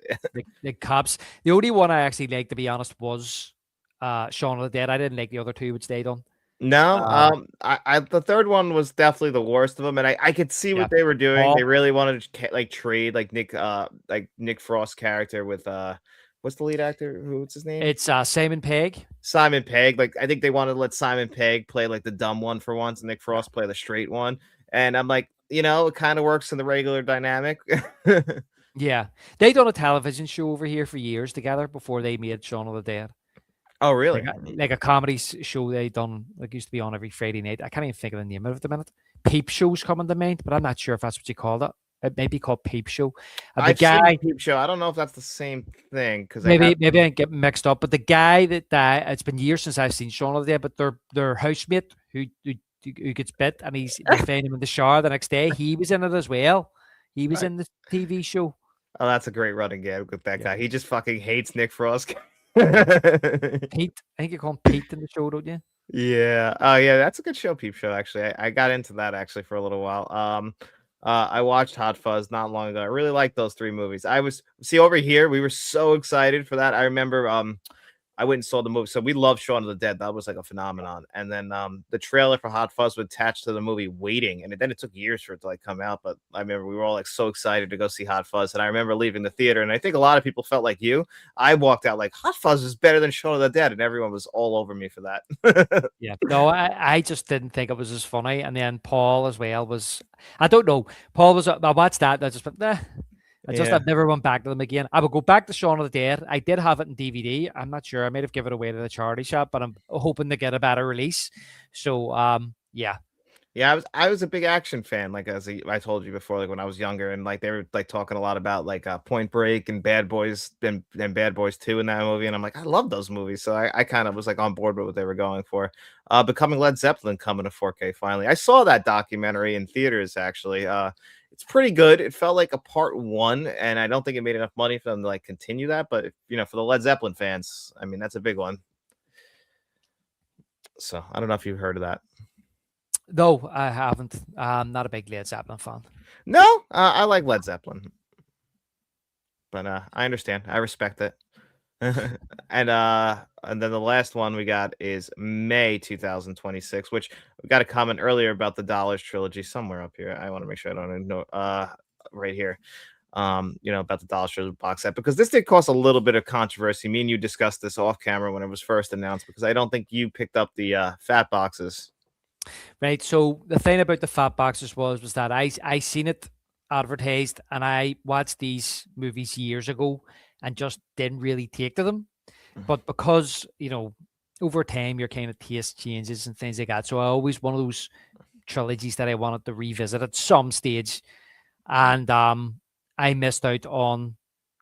[SPEAKER 2] The Cops. The only one I actually liked, to be honest, was Shaun of the Dead. I didn't like the other two which they done.
[SPEAKER 1] No,
[SPEAKER 2] Uh,
[SPEAKER 1] the third one was definitely the worst of them, and I could see
[SPEAKER 2] yeah,
[SPEAKER 1] what they were doing.
[SPEAKER 2] Paul.
[SPEAKER 1] They really wanted to like trade like Nick Frost's character with what's the lead actor? What's his name?
[SPEAKER 2] It's Simon Pegg.
[SPEAKER 1] Simon Pegg. Like I think they wanted to let Simon Pegg play like the dumb one for once, and Nick
[SPEAKER 2] Yeah.
[SPEAKER 1] Frost play the straight one. And I'm like, it kind of works in the regular dynamic.
[SPEAKER 2] Yeah, they done a television show over here for years together before they made Shaun of the Dead.
[SPEAKER 1] Oh,
[SPEAKER 2] Like
[SPEAKER 1] really?
[SPEAKER 2] like a comedy show they done, like used to be on every Friday night. I can't even think of the name of it at the minute. Peep Show's coming to mind, but I'm not sure if that's what you called it. It may be called Peep Show. And the
[SPEAKER 1] I've seen
[SPEAKER 2] guy,
[SPEAKER 1] Peep Show. I don't know if that's the same thing because I have.
[SPEAKER 2] maybe I get mixed up, but the guy that died, it's been years since I've seen Shaun of the Dead, but their housemate who gets bit and they find him in the shower the next day, he was in it as well. He was in the TV show.
[SPEAKER 1] Oh, that's a great running gag with that
[SPEAKER 2] Yeah.
[SPEAKER 1] guy. He just fucking hates Nick Frost.
[SPEAKER 2] Pete, I think you call him Pete in the show, don't you?
[SPEAKER 1] Yeah. Oh, yeah. That's a good show, Peep Show. Actually, I got into that actually for a little while. I watched Hot Fuzz not long ago. I really liked those three movies. Over here. We were so excited for that. I remember I went and saw the movie. So we love Shaun of the Dead. That was like a phenomenon. And then the trailer for Hot Fuzz was attached to the movie Waiting. And then it took years for it to like come out. But I remember we were all like so excited to go see Hot Fuzz. And I remember leaving the theater. And I think a lot of people felt like you. I walked out like Hot Fuzz is better than Shaun of the Dead. And everyone was all over me for that.
[SPEAKER 2] Yeah. No, I just didn't think it was as funny. And then Paul as well was, I don't know. Paul was, I watched that and I just went, nah. I've never went back to them again. I would go back to Shaun of the Dead. I did have it in DVD. I'm not sure. I might have given it away to the charity shop, but I'm hoping to get a better release. So, yeah.
[SPEAKER 1] Yeah, I was a big action fan. Like I told you before, like when I was younger, and like they were like talking a lot about like Point Break and Bad Boys and Bad Boys 2 in that movie, and I'm like, I love those movies. So I kind of was like on board with what they were going for. Becoming Led Zeppelin coming to 4K finally. I saw that documentary in theaters actually. It's pretty good. It felt like a part one, and I don't think it made enough money for them to like continue that. But for the Led Zeppelin fans, I mean that's a big one. So I don't know if you've heard of that.
[SPEAKER 2] No, I haven't. I'm not a big Led Zeppelin fan.
[SPEAKER 1] No, I like Led Zeppelin, but I understand. I respect it. And then the last one we got is May 2026, which we got a comment earlier about the Dollars trilogy somewhere up here. I want to make sure I don't know right here. About the Dollars trilogy box set because this did cause a little bit of controversy. Me and you discussed this off camera when it was first announced because I don't think you picked up the fat boxes.
[SPEAKER 2] Right. So the thing about the fat boxes was that I seen it advertised and I watched these movies years ago and just didn't really take to them. But because, over time your kind of taste changes and things like that. So I always one of those trilogies that I wanted to revisit at some stage. And I missed out on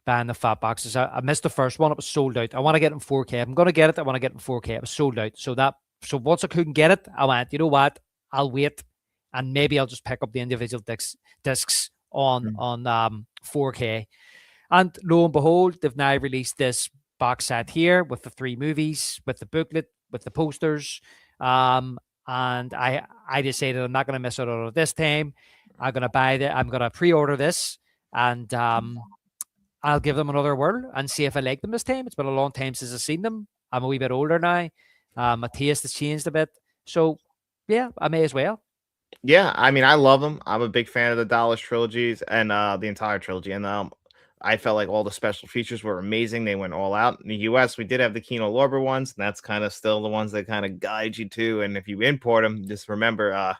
[SPEAKER 2] buying the fat boxes. I missed the first one. It was sold out. I want to get it in 4K. I'm going to get it. I want to get it in 4K. It was sold out. So once I couldn't get it, I went, you know what? I'll wait, and maybe I'll just pick up the individual discs on 4K. And lo and behold, they've now released this box set here with the 3 movies, with the booklet, with the posters. And I decided I'm not going to miss out on it this time. I'm going to pre-order this, and I'll give them another whirl and see if I like them this time. It's been a long time since I've seen them. I'm a wee bit older now. My taste has changed a bit. So, yeah, I may as well.
[SPEAKER 1] Yeah, I mean, I love them. I'm a big fan of the Dollars trilogies and the entire trilogy. And I felt like all the special features were amazing. They went all out. In the US, we did have the Kino Lorber ones, and that's kind of still the ones that kind of guide you to. And if you import them, just remember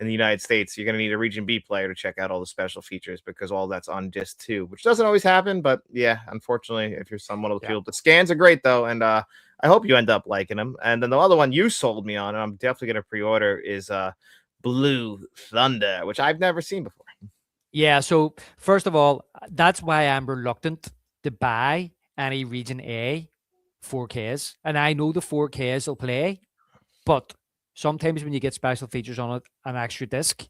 [SPEAKER 1] in the United States, you're going to need a Region B player to check out all the special features because all that's on disc too, which doesn't always happen. But yeah, unfortunately, if you're someone of the field, the scans are great though. And I I hope you end up liking them. And then the other one you sold me on, and I'm definitely gonna pre-order, is Blue Thunder, which I've never seen before.
[SPEAKER 2] Yeah. So first of all, that's why I'm reluctant to buy any Region A 4Ks, and I know the 4Ks will play, but sometimes when you get special features on it, an extra disc,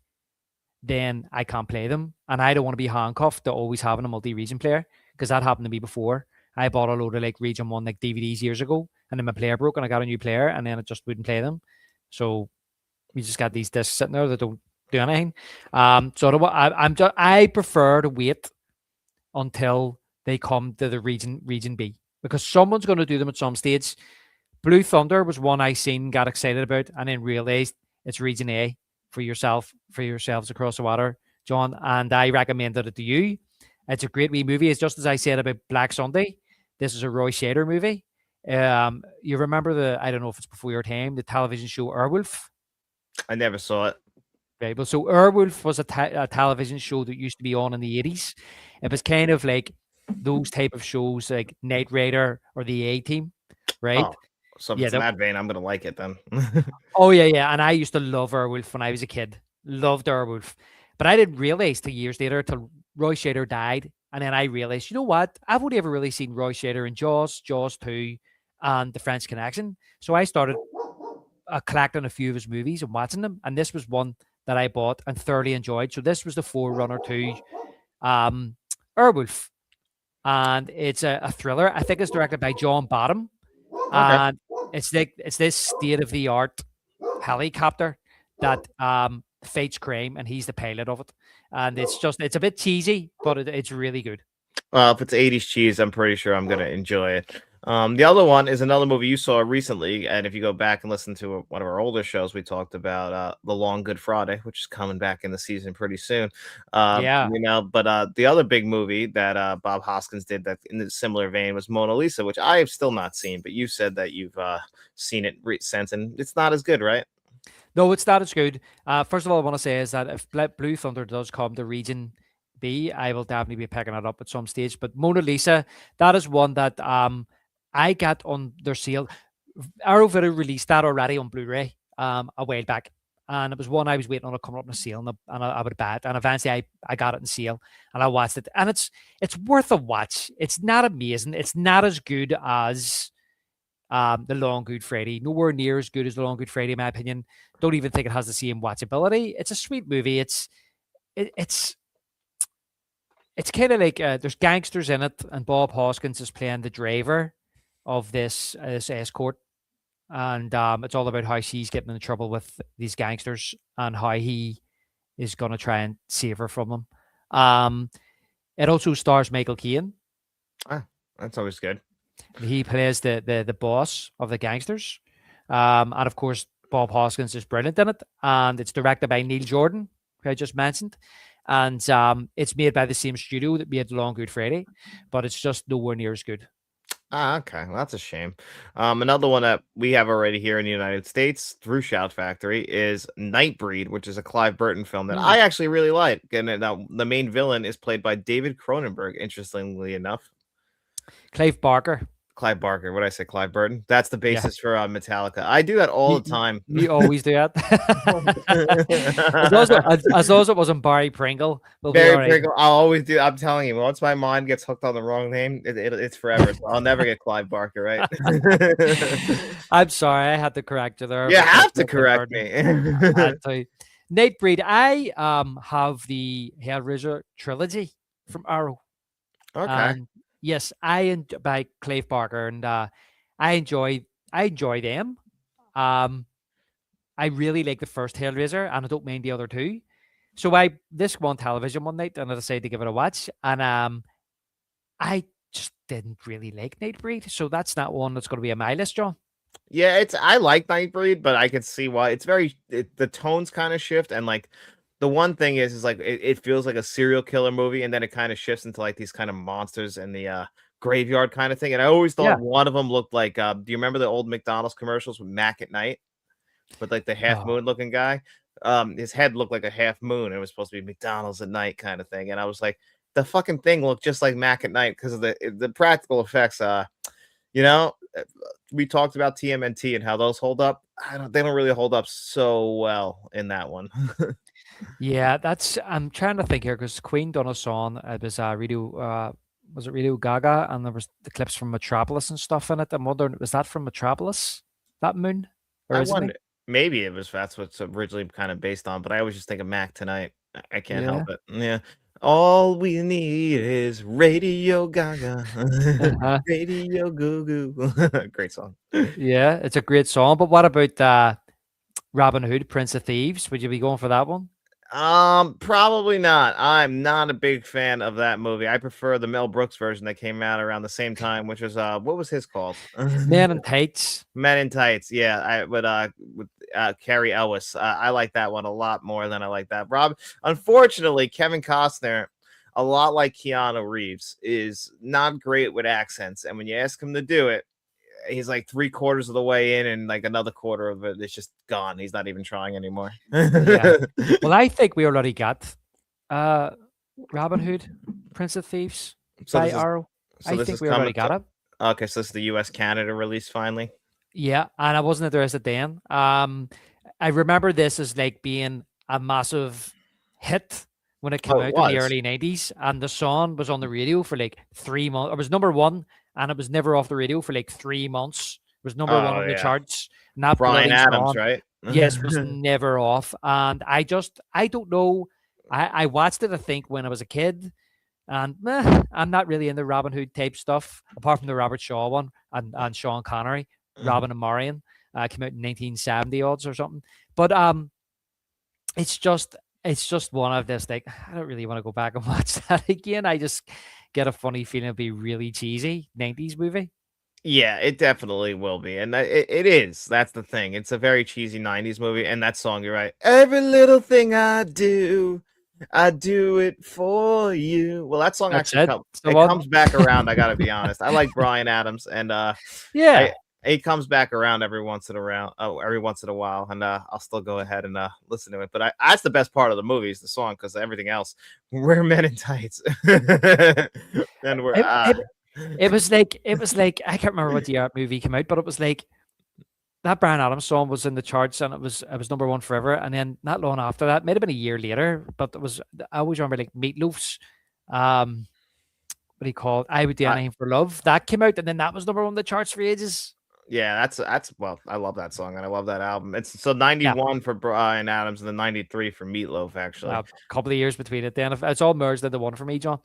[SPEAKER 2] then I can't play them, and I don't want to be handcuffed to always having a multi-region player because that happened to me before. I bought a load of like Region One like DVDs years ago, and then my player broke, and I got a new player, and then it just wouldn't play them. So we just got these discs sitting there that don't do anything. I prefer to wait until they come to the region B, because someone's going to do them at some stage. Blue Thunder was one I seen, got excited about, and then realized it's Region A for yourselves across the water, John. And I recommended it to you. It's a great wee movie. It's just as I said about Black Sunday. This is a Roy Scheider movie. You remember I don't know if it's before your time, the television show Airwolf?
[SPEAKER 1] I never saw it.
[SPEAKER 2] Right. Well, so Airwolf was a television show that used to be on in the 80s. It was kind of like those type of shows like Knight Rider or the A-Team, right?
[SPEAKER 1] Oh, so if
[SPEAKER 2] Yeah.
[SPEAKER 1] it's in that vein, I'm gonna like it then.
[SPEAKER 2] Oh, yeah. And I used to love Airwolf when I was a kid. Loved Airwolf. But I didn't realize 2 years later till Roy Scheider died. And then I realized, you know what? I've only ever really seen Roy Scheider in Jaws, Jaws 2, and The French Connection. So I started collecting a few of his movies and watching them. And this was one that I bought and thoroughly enjoyed. So this was the forerunner to Airwolf. And it's a thriller. I think it's directed by John Badham.
[SPEAKER 1] Okay.
[SPEAKER 2] And it's this state-of-the-art helicopter that fights crime, and he's the pilot of it. And it's a bit cheesy, but it's really good.
[SPEAKER 1] Well, if it's 80s cheese, I'm pretty sure I'm gonna enjoy it. The other one is another movie you saw recently, and if you go back and listen to one of our older shows, we talked about The Long Good Friday, which is coming back in the season pretty soon.
[SPEAKER 2] Yeah.
[SPEAKER 1] But the other big movie that Bob Hoskins did that in a similar vein was Mona Lisa, which I have still not seen, but you said that you've seen it since, and it's not as good, right?
[SPEAKER 2] No, it's not as good. First of all, I want to say is that if Blue Thunder does come to Region B, I will definitely be picking it up at some stage. But Mona Lisa, that is one that I got on their sale. Arrow Video released that already on Blu-ray a while back, and it was one I was waiting on it coming up on a sale, and I would buy it. And eventually, I got it in sale, and I watched it, and it's worth a watch. It's not amazing. It's not as good as The Long Good Friday. Nowhere near as good as The Long Good Friday, in my opinion. Don't even think it has the same watchability. It's a sweet movie. It's kind of like there's gangsters in it, and Bob Hoskins is playing the driver of this escort, and it's all about how she's getting in trouble with these gangsters and how he is going to try and save her from them. It also stars Michael Caine.
[SPEAKER 1] That's always good.
[SPEAKER 2] He plays the boss of the gangsters, and of course Bob Hoskins is brilliant in it. And it's directed by Neil Jordan, who I just mentioned. And it's made by the same studio that made Long Good Friday, but it's just nowhere near as good.
[SPEAKER 1] Okay. Well, that's a shame. Another one that we have already here in the United States through Shout Factory is Nightbreed, which is a Clive Burton film that I actually really like. And the main villain is played by David Cronenberg, interestingly enough.
[SPEAKER 2] Clive Barker.
[SPEAKER 1] Clive Barker. What did I say? Clive Burton. That's the basis for Metallica. I do that all the time.
[SPEAKER 2] You always do that. as long as it wasn't Barry Pringle.
[SPEAKER 1] Barry Pringle. I'll always do. I'm telling you, once my mind gets hooked on the wrong name, it's forever. So I'll never get Clive Barker right.
[SPEAKER 2] I'm sorry, I had to correct you there.
[SPEAKER 1] You have to correct me.
[SPEAKER 2] Nightbreed. I have the Hellraiser trilogy from Arrow.
[SPEAKER 1] Okay.
[SPEAKER 2] And yes, by Clive Barker, and I enjoy them. I really like the first Hellraiser, and I don't mind the other two. So this one television one night, and I decided to give it a watch, and I just didn't really like Nightbreed, so that's not one that's going to be on my list, John.
[SPEAKER 1] Yeah, I like Nightbreed, but I can see why the tones kind of shift, and like the one thing is like it feels like a serial killer movie, and then it kind of shifts into like these kind of monsters in the graveyard kind of thing. And I always thought one of them looked like do you remember the old McDonald's commercials with Mac at Night, with like the half moon looking guy? His head looked like a half moon. It was supposed to be McDonald's at night kind of thing, and I was like, the fucking thing looked just like Mac at Night because of the practical effects. we talked about TMNT and how those hold up. They don't really hold up so well in that one.
[SPEAKER 2] Yeah, that's. I'm trying to think here because Queen done a song. It was was it Radio Gaga, and there was the clips from Metropolis and stuff in it. I'm wondering, was that from Metropolis? That Moon, or
[SPEAKER 1] I
[SPEAKER 2] isn't
[SPEAKER 1] wonder
[SPEAKER 2] it?
[SPEAKER 1] maybe it was that's what's originally kind of based on, but I always just think of Mac Tonight. I can't
[SPEAKER 2] Yeah.
[SPEAKER 1] help it. Yeah. All we need is Radio Gaga.
[SPEAKER 2] Uh-huh.
[SPEAKER 1] Radio Goo Goo. Great song.
[SPEAKER 2] Yeah, it's a great song. But what about Robin Hood, Prince of Thieves? Would you be going for that one?
[SPEAKER 1] Probably not. I'm not a big fan of that movie. I prefer the Mel Brooks version that came out around the same time, which was what was his called?
[SPEAKER 2] Man in Tights.
[SPEAKER 1] Men in Tights. Yeah, I but with Carrie Ellis. I like that one a lot more than I like that. Unfortunately, Kevin Costner, a lot like Keanu Reeves, is not great with accents, and when you ask him to do it, he's like 3/4 of the way in, and like another quarter of it is just gone. He's not even trying anymore.
[SPEAKER 2] Yeah. Well, I think we already got uh Robin Hood, Prince of Thieves
[SPEAKER 1] so
[SPEAKER 2] by
[SPEAKER 1] this is
[SPEAKER 2] Arrow.
[SPEAKER 1] so
[SPEAKER 2] I
[SPEAKER 1] this
[SPEAKER 2] think
[SPEAKER 1] is
[SPEAKER 2] we already
[SPEAKER 1] coming
[SPEAKER 2] got
[SPEAKER 1] to
[SPEAKER 2] it.
[SPEAKER 1] okay. So this is the U.S. Canada release finally.
[SPEAKER 2] Yeah, and I wasn't interested then. I remember this as like being a massive hit when it came
[SPEAKER 1] Oh, it
[SPEAKER 2] out in the
[SPEAKER 1] was.
[SPEAKER 2] early 90s, and the song was on the radio for like 3 months. It was number one, and it was never off the radio for like 3 months. It was number one
[SPEAKER 1] Oh
[SPEAKER 2] on the
[SPEAKER 1] yeah,
[SPEAKER 2] charts, and that
[SPEAKER 1] Brian
[SPEAKER 2] bloody
[SPEAKER 1] Adams,
[SPEAKER 2] song,
[SPEAKER 1] right?
[SPEAKER 2] yes, was never off. And I don't know. I watched it, I think, when I was a kid, and I'm not really into Robin Hood type stuff, apart from the Robert Shaw one and Sean Connery, Robin and Marion, came out in 1970 odds or something. But it's just one of this, like, I don't really want to go back and watch that again. I just get a funny feeling it'll be really cheesy 90s movie.
[SPEAKER 1] Yeah, it definitely will be, and it is. That's the thing. It's a very cheesy '90s movie, and that song, you're right. Every little thing I do it for you. Well, that song
[SPEAKER 2] That's
[SPEAKER 1] actually
[SPEAKER 2] it. It's the
[SPEAKER 1] it
[SPEAKER 2] one.
[SPEAKER 1] comes back around. I gotta be honest. I like Brian Adams, and I
[SPEAKER 2] Yeah.
[SPEAKER 1] it comes back around every once in a while, and I'll still go ahead and listen to it. But that's the best part of the movie is the song because everything else, we're men in tights, and we're
[SPEAKER 2] It, it, it was like I can't remember what year that movie came out, but it was like that Brian Adams song was in the charts and it was number one forever. And then not long after that, might have been a year later, but it was I always remember like Meatloaf's what do you call it? I Would Do
[SPEAKER 1] I,
[SPEAKER 2] Anything for Love. That came out and then that was number one on the charts for ages.
[SPEAKER 1] Yeah, that's well, I love that song and I love that album. It's so
[SPEAKER 2] Yeah.
[SPEAKER 1] 91 for Brian Adams and then 93 for Meatloaf, actually.
[SPEAKER 2] A couple of years between it then. It's all merged into one for me, John.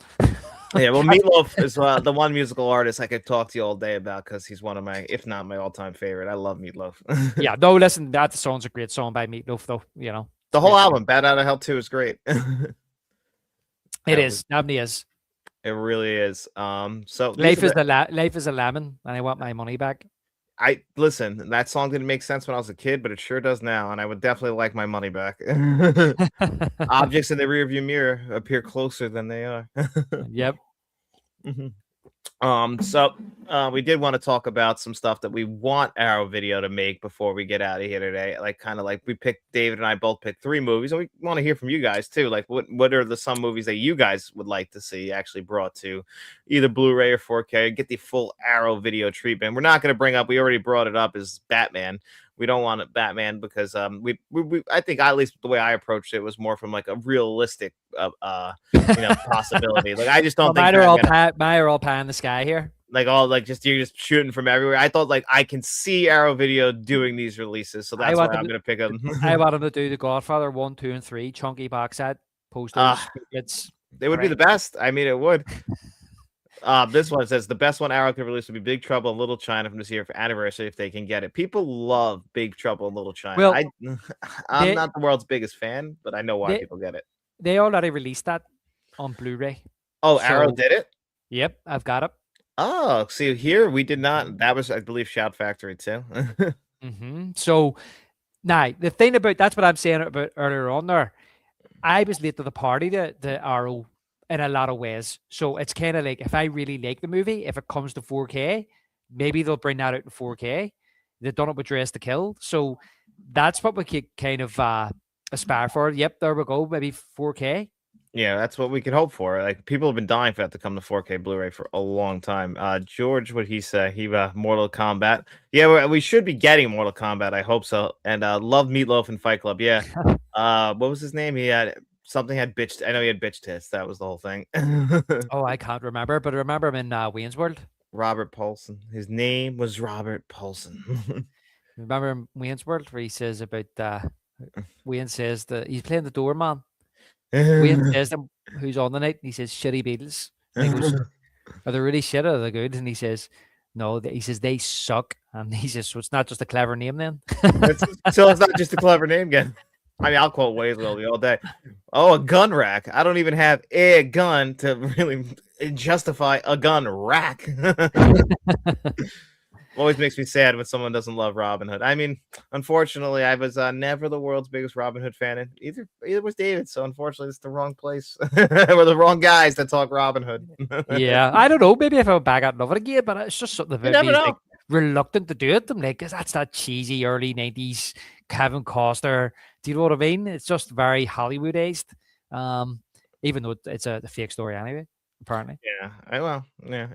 [SPEAKER 1] Yeah, well, Meatloaf is the one musical artist I could talk to you all day about because he's one of my, if not my all-time favorite. I love Meatloaf.
[SPEAKER 2] Yeah, no, listen, that song's a great song by Meatloaf, though. You know,
[SPEAKER 1] The whole album, Bad Out of Hell 2, is great.
[SPEAKER 2] it is. Definitely is.
[SPEAKER 1] It really is. So
[SPEAKER 2] Life is a lemon, and I want my money back.
[SPEAKER 1] I listen, that song didn't make sense when I was a kid, but it sure does now, and I would definitely like my money back. Objects in the rearview mirror appear closer than they are.
[SPEAKER 2] Yep.
[SPEAKER 1] So we did want to talk about some stuff that we want Arrow Video to make before we get out of here today. Like kind of like we picked David and I both picked 3 movies, and we want to hear from you guys too. Like what are some movies that you guys would like to see actually brought to either Blu-ray or 4K? Get the full Arrow Video treatment. We're not going to bring up. We already brought it up is Batman. We don't want it Batman because we I think at least the way I approached it was more from like a realistic possibility. Like I just don't think
[SPEAKER 2] mine are all pie in the sky here.
[SPEAKER 1] Like all like you're just shooting from everywhere. I thought like I can see Arrow Video doing these releases, so that's why I'm gonna pick them.
[SPEAKER 2] I want them to do the Godfather 1, 2, and 3 chunky box set posters.
[SPEAKER 1] They would be the best. I mean, it would. This one says the best one Arrow could release would be Big Trouble in Little China from this year for anniversary if they can get it. People love Big Trouble in Little China.
[SPEAKER 2] Well,
[SPEAKER 1] I'm not the world's biggest fan, but I know why people get it.
[SPEAKER 2] They already released that on Blu-ray.
[SPEAKER 1] Oh, so, Arrow did it?
[SPEAKER 2] Yep, I've got it.
[SPEAKER 1] Oh, see here we did not. That was, I believe, Shout Factory too.
[SPEAKER 2] So now the thing about that's what I'm saying about earlier on there. I was late to the party to Arrow in a lot of ways. So it's kind of like if I really like the movie, if it comes to 4K, maybe they'll bring that out in 4K. They've done it with Dress to Kill. So that's what we could kind of aspire for. Yep, there we go. Maybe 4K.
[SPEAKER 1] Yeah, that's what we could hope for. Like people have been dying for that to come to 4K Blu-ray for a long time. George, what he say? He Mortal Kombat. Yeah, we should be getting Mortal Kombat. I hope so. And love Meatloaf and Fight Club. Yeah. What was his name? He had something had bitch. I know he had bitch tits. That was the whole thing.
[SPEAKER 2] Oh, I can't remember, but I remember him in Wayne's World.
[SPEAKER 1] Robert Paulson. His name was Robert Paulson.
[SPEAKER 2] Remember him in Wayne's World where he says about Wayne says that he's playing the doorman. Wayne says to him, "Who's on the night?" And he says, "Shitty Beatles." And he goes, "Are they really shit? Or are they good?" And he says, "No." He says they suck. And he says, "So it's not just a clever name then."
[SPEAKER 1] So it's not just a clever name again. I mean, I'll quote Waze all day. Oh, a gun rack. I don't even have a gun to really justify a gun rack. Always makes me sad when someone doesn't love Robin Hood. I mean, unfortunately, I was never the world's biggest Robin Hood fan. And either was David. So unfortunately, it's the wrong place. We're the wrong guys to talk Robin Hood.
[SPEAKER 2] Yeah, I don't know. Maybe if I went back, I'd love it again. But it's just something
[SPEAKER 1] You
[SPEAKER 2] about me
[SPEAKER 1] never
[SPEAKER 2] is like
[SPEAKER 1] know.
[SPEAKER 2] reluctant to do it. I'm like, 'cause that's that cheesy early '90s Kevin Costner. Do you know what I mean? It's just very Hollywoodized. Even though it's a fake story anyway. Apparently.
[SPEAKER 1] Yeah.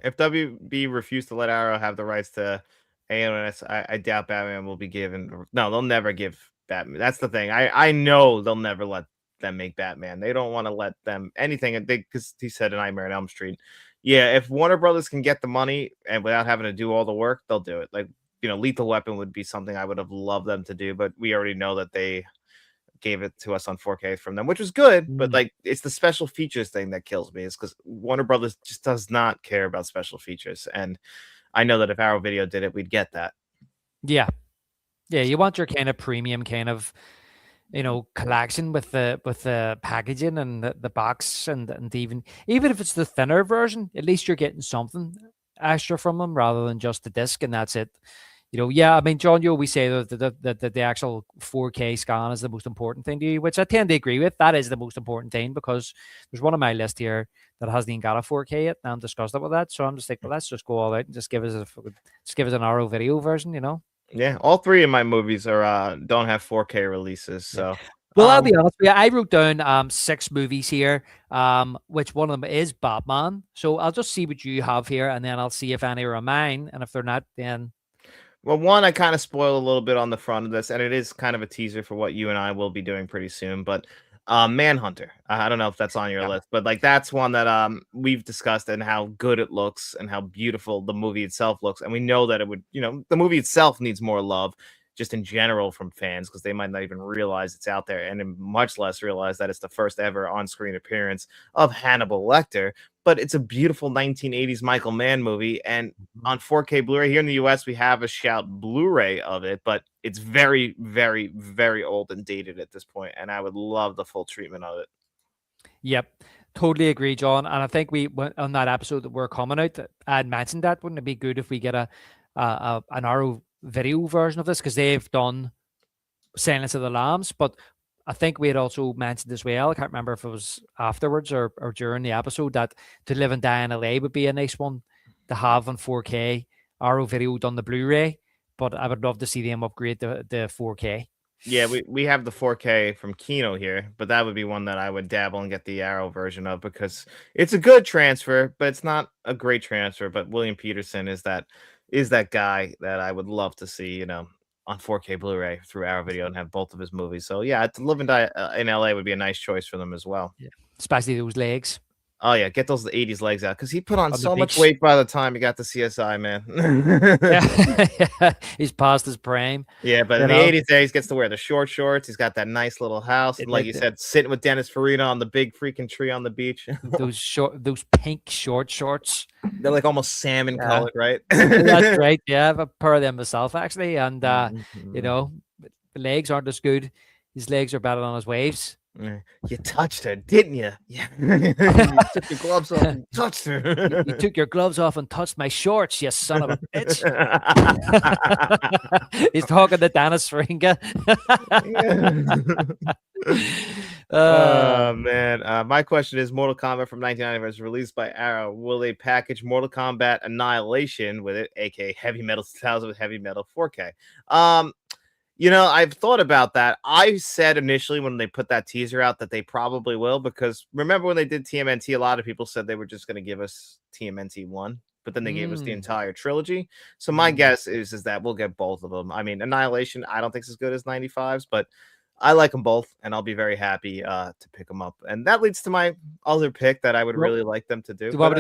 [SPEAKER 1] If WB refused to let Arrow have the rights to AOS, I doubt Batman will be given. No, they'll never give Batman. That's the thing. I know they'll never let them make Batman. They don't want to let them anything. Because he said a Nightmare on Elm Street. Yeah, if Warner Brothers can get the money and without having to do all the work, they'll do it. Like Lethal Weapon would be something I would have loved them to do, but we already know that they gave it to us on 4K from them, which was good, but
[SPEAKER 2] Mm.
[SPEAKER 1] like it's the special features thing that kills me. Is because Warner Brothers just does not care about special features, and I know that if Arrow Video did it, we'd get that.
[SPEAKER 2] Yeah. Yeah. You want your kind of premium kind of collection with the packaging and the box and even if it's the thinner version, at least you're getting something extra from them rather than just the disc and that's it. Yeah, I mean, John, you always say that the actual 4K scan is the most important thing to you, which I tend to agree with. That is the most important thing because there's one on my list here that hasn't even got a 4K yet, and I'm disgusted with that. So I'm just like, well, let's just go all out and just give us an RO video version.
[SPEAKER 1] Yeah, all three of my movies are don't have 4K releases,
[SPEAKER 2] Yeah.
[SPEAKER 1] so
[SPEAKER 2] Well, I'll be honest with you. I wrote down 6 movies here, which one of them is Batman. So I'll just see what you have here, and then I'll see if any are mine, and if they're not, then
[SPEAKER 1] well, one I kind of spoiled a little bit on the front of this, and it is kind of a teaser for what you and I will be doing pretty soon. But Manhunter, I don't know if that's on your
[SPEAKER 2] yeah,
[SPEAKER 1] list, but like that's one that we've discussed and how good it looks and how beautiful the movie itself looks, and we know that it would, the movie itself needs more love, just in general from fans because they might not even realize it's out there, and much less realize that it's the first ever on-screen appearance of Hannibal Lecter. But it's a beautiful 1980s Michael Mann movie, and
[SPEAKER 2] mhm.
[SPEAKER 1] on 4K Blu-ray here in the US, we have a Shout Blu-ray of it, but it's very, very, very old and dated at this point, and I would love the full treatment of it.
[SPEAKER 2] Yep, totally agree, John. And I think we went on that episode that we're coming out. I had mentioned that wouldn't it be good if we get an RO video version of this because they've done Silence of the Lambs, but I think we had also mentioned as well. I can't remember if it was afterwards or during the episode that To Live and Die in LA would be a nice one to have on 4K. RO video done the Blu-ray, but I would love to see them upgrade the 4K.
[SPEAKER 1] Yeah, we have the 4K from Kino here, but that would be one that I would dabble and get the Arrow version of because it's a good transfer, but it's not a great transfer. But William Peterson is that guy that I would love to see, on 4K Blu-ray through Arrow Video and have both of his movies. So yeah, To Live and Die in LA would be a nice choice for them as well.
[SPEAKER 2] Yeah, especially those legs
[SPEAKER 1] Oh yeah, get those 80s legs out because he put on
[SPEAKER 2] on the
[SPEAKER 1] so much
[SPEAKER 2] beach.
[SPEAKER 1] weight by the time he got to CSI, man.
[SPEAKER 2] Yeah, he's past his prime.
[SPEAKER 1] Yeah, but
[SPEAKER 2] You
[SPEAKER 1] in the
[SPEAKER 2] know,
[SPEAKER 1] 80s days, gets to wear the short shorts. He's got that nice little house, and like you
[SPEAKER 2] it,
[SPEAKER 1] said, sitting with Dennis Farina on the big freaking tree on the beach.
[SPEAKER 2] those pink short shorts.
[SPEAKER 1] They're like almost salmon
[SPEAKER 2] Yeah,
[SPEAKER 1] colored, right?
[SPEAKER 2] that's right. Yeah, I have a pair of them myself actually, and you
[SPEAKER 1] Mhm.
[SPEAKER 2] know, the legs aren't as good. His legs are better than his waves.
[SPEAKER 1] Yeah. You touched her, didn't you? Yeah. You took your gloves off and touched
[SPEAKER 2] You
[SPEAKER 1] her.
[SPEAKER 2] took your gloves off and touched my shorts, you son of a bitch. He's talking to Dennis Faringa. uh,
[SPEAKER 1] Oh man, my question is: Mortal Kombat from 1990 was released by Arrow. Will they package Mortal Kombat Annihilation with it, aka Heavy Metal 2000 with Heavy Metal 4K? Um, You know, I've thought about that. I said initially when they put that teaser out that they probably will, because remember when they did TMNT, a lot of people said they were just going to give us TMNT 1, but then they gave us the
[SPEAKER 2] Mm,
[SPEAKER 1] entire trilogy. So my
[SPEAKER 2] mm.
[SPEAKER 1] guess is that we'll get both of them. I mean, Annihilation, I don't think is as good as 95's, but I like them both, and I'll be very happy to pick them up. And that leads to my other pick that I would
[SPEAKER 2] Well,
[SPEAKER 1] really like them to do.
[SPEAKER 2] do you
[SPEAKER 1] But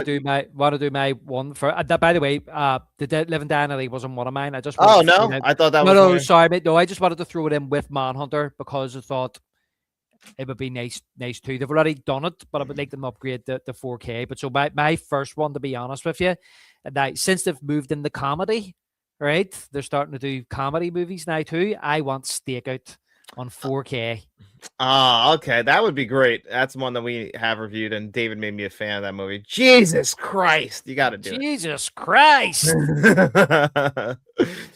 [SPEAKER 2] want to do my one for by the way, the Dead Living Dan Alley wasn't one of mine. I just wanted
[SPEAKER 1] oh
[SPEAKER 2] to throw
[SPEAKER 1] no,
[SPEAKER 2] it in.
[SPEAKER 1] I thought that
[SPEAKER 2] No,
[SPEAKER 1] was one
[SPEAKER 2] no,
[SPEAKER 1] of
[SPEAKER 2] sorry, mate. No, I just wanted to throw it in with Manhunter because I thought it would be nice too. They've already done it, but I would like them to upgrade the 4K. But so my first one, to be honest with you, that since they've moved into comedy, right? They're starting to do comedy movies now too. I want Stakeout on 4K.
[SPEAKER 1] Ah, okay, that would be great. That's one that we have reviewed, and David made me a fan of that movie. Jesus Christ, you got to do
[SPEAKER 2] Jesus Christ.
[SPEAKER 1] it.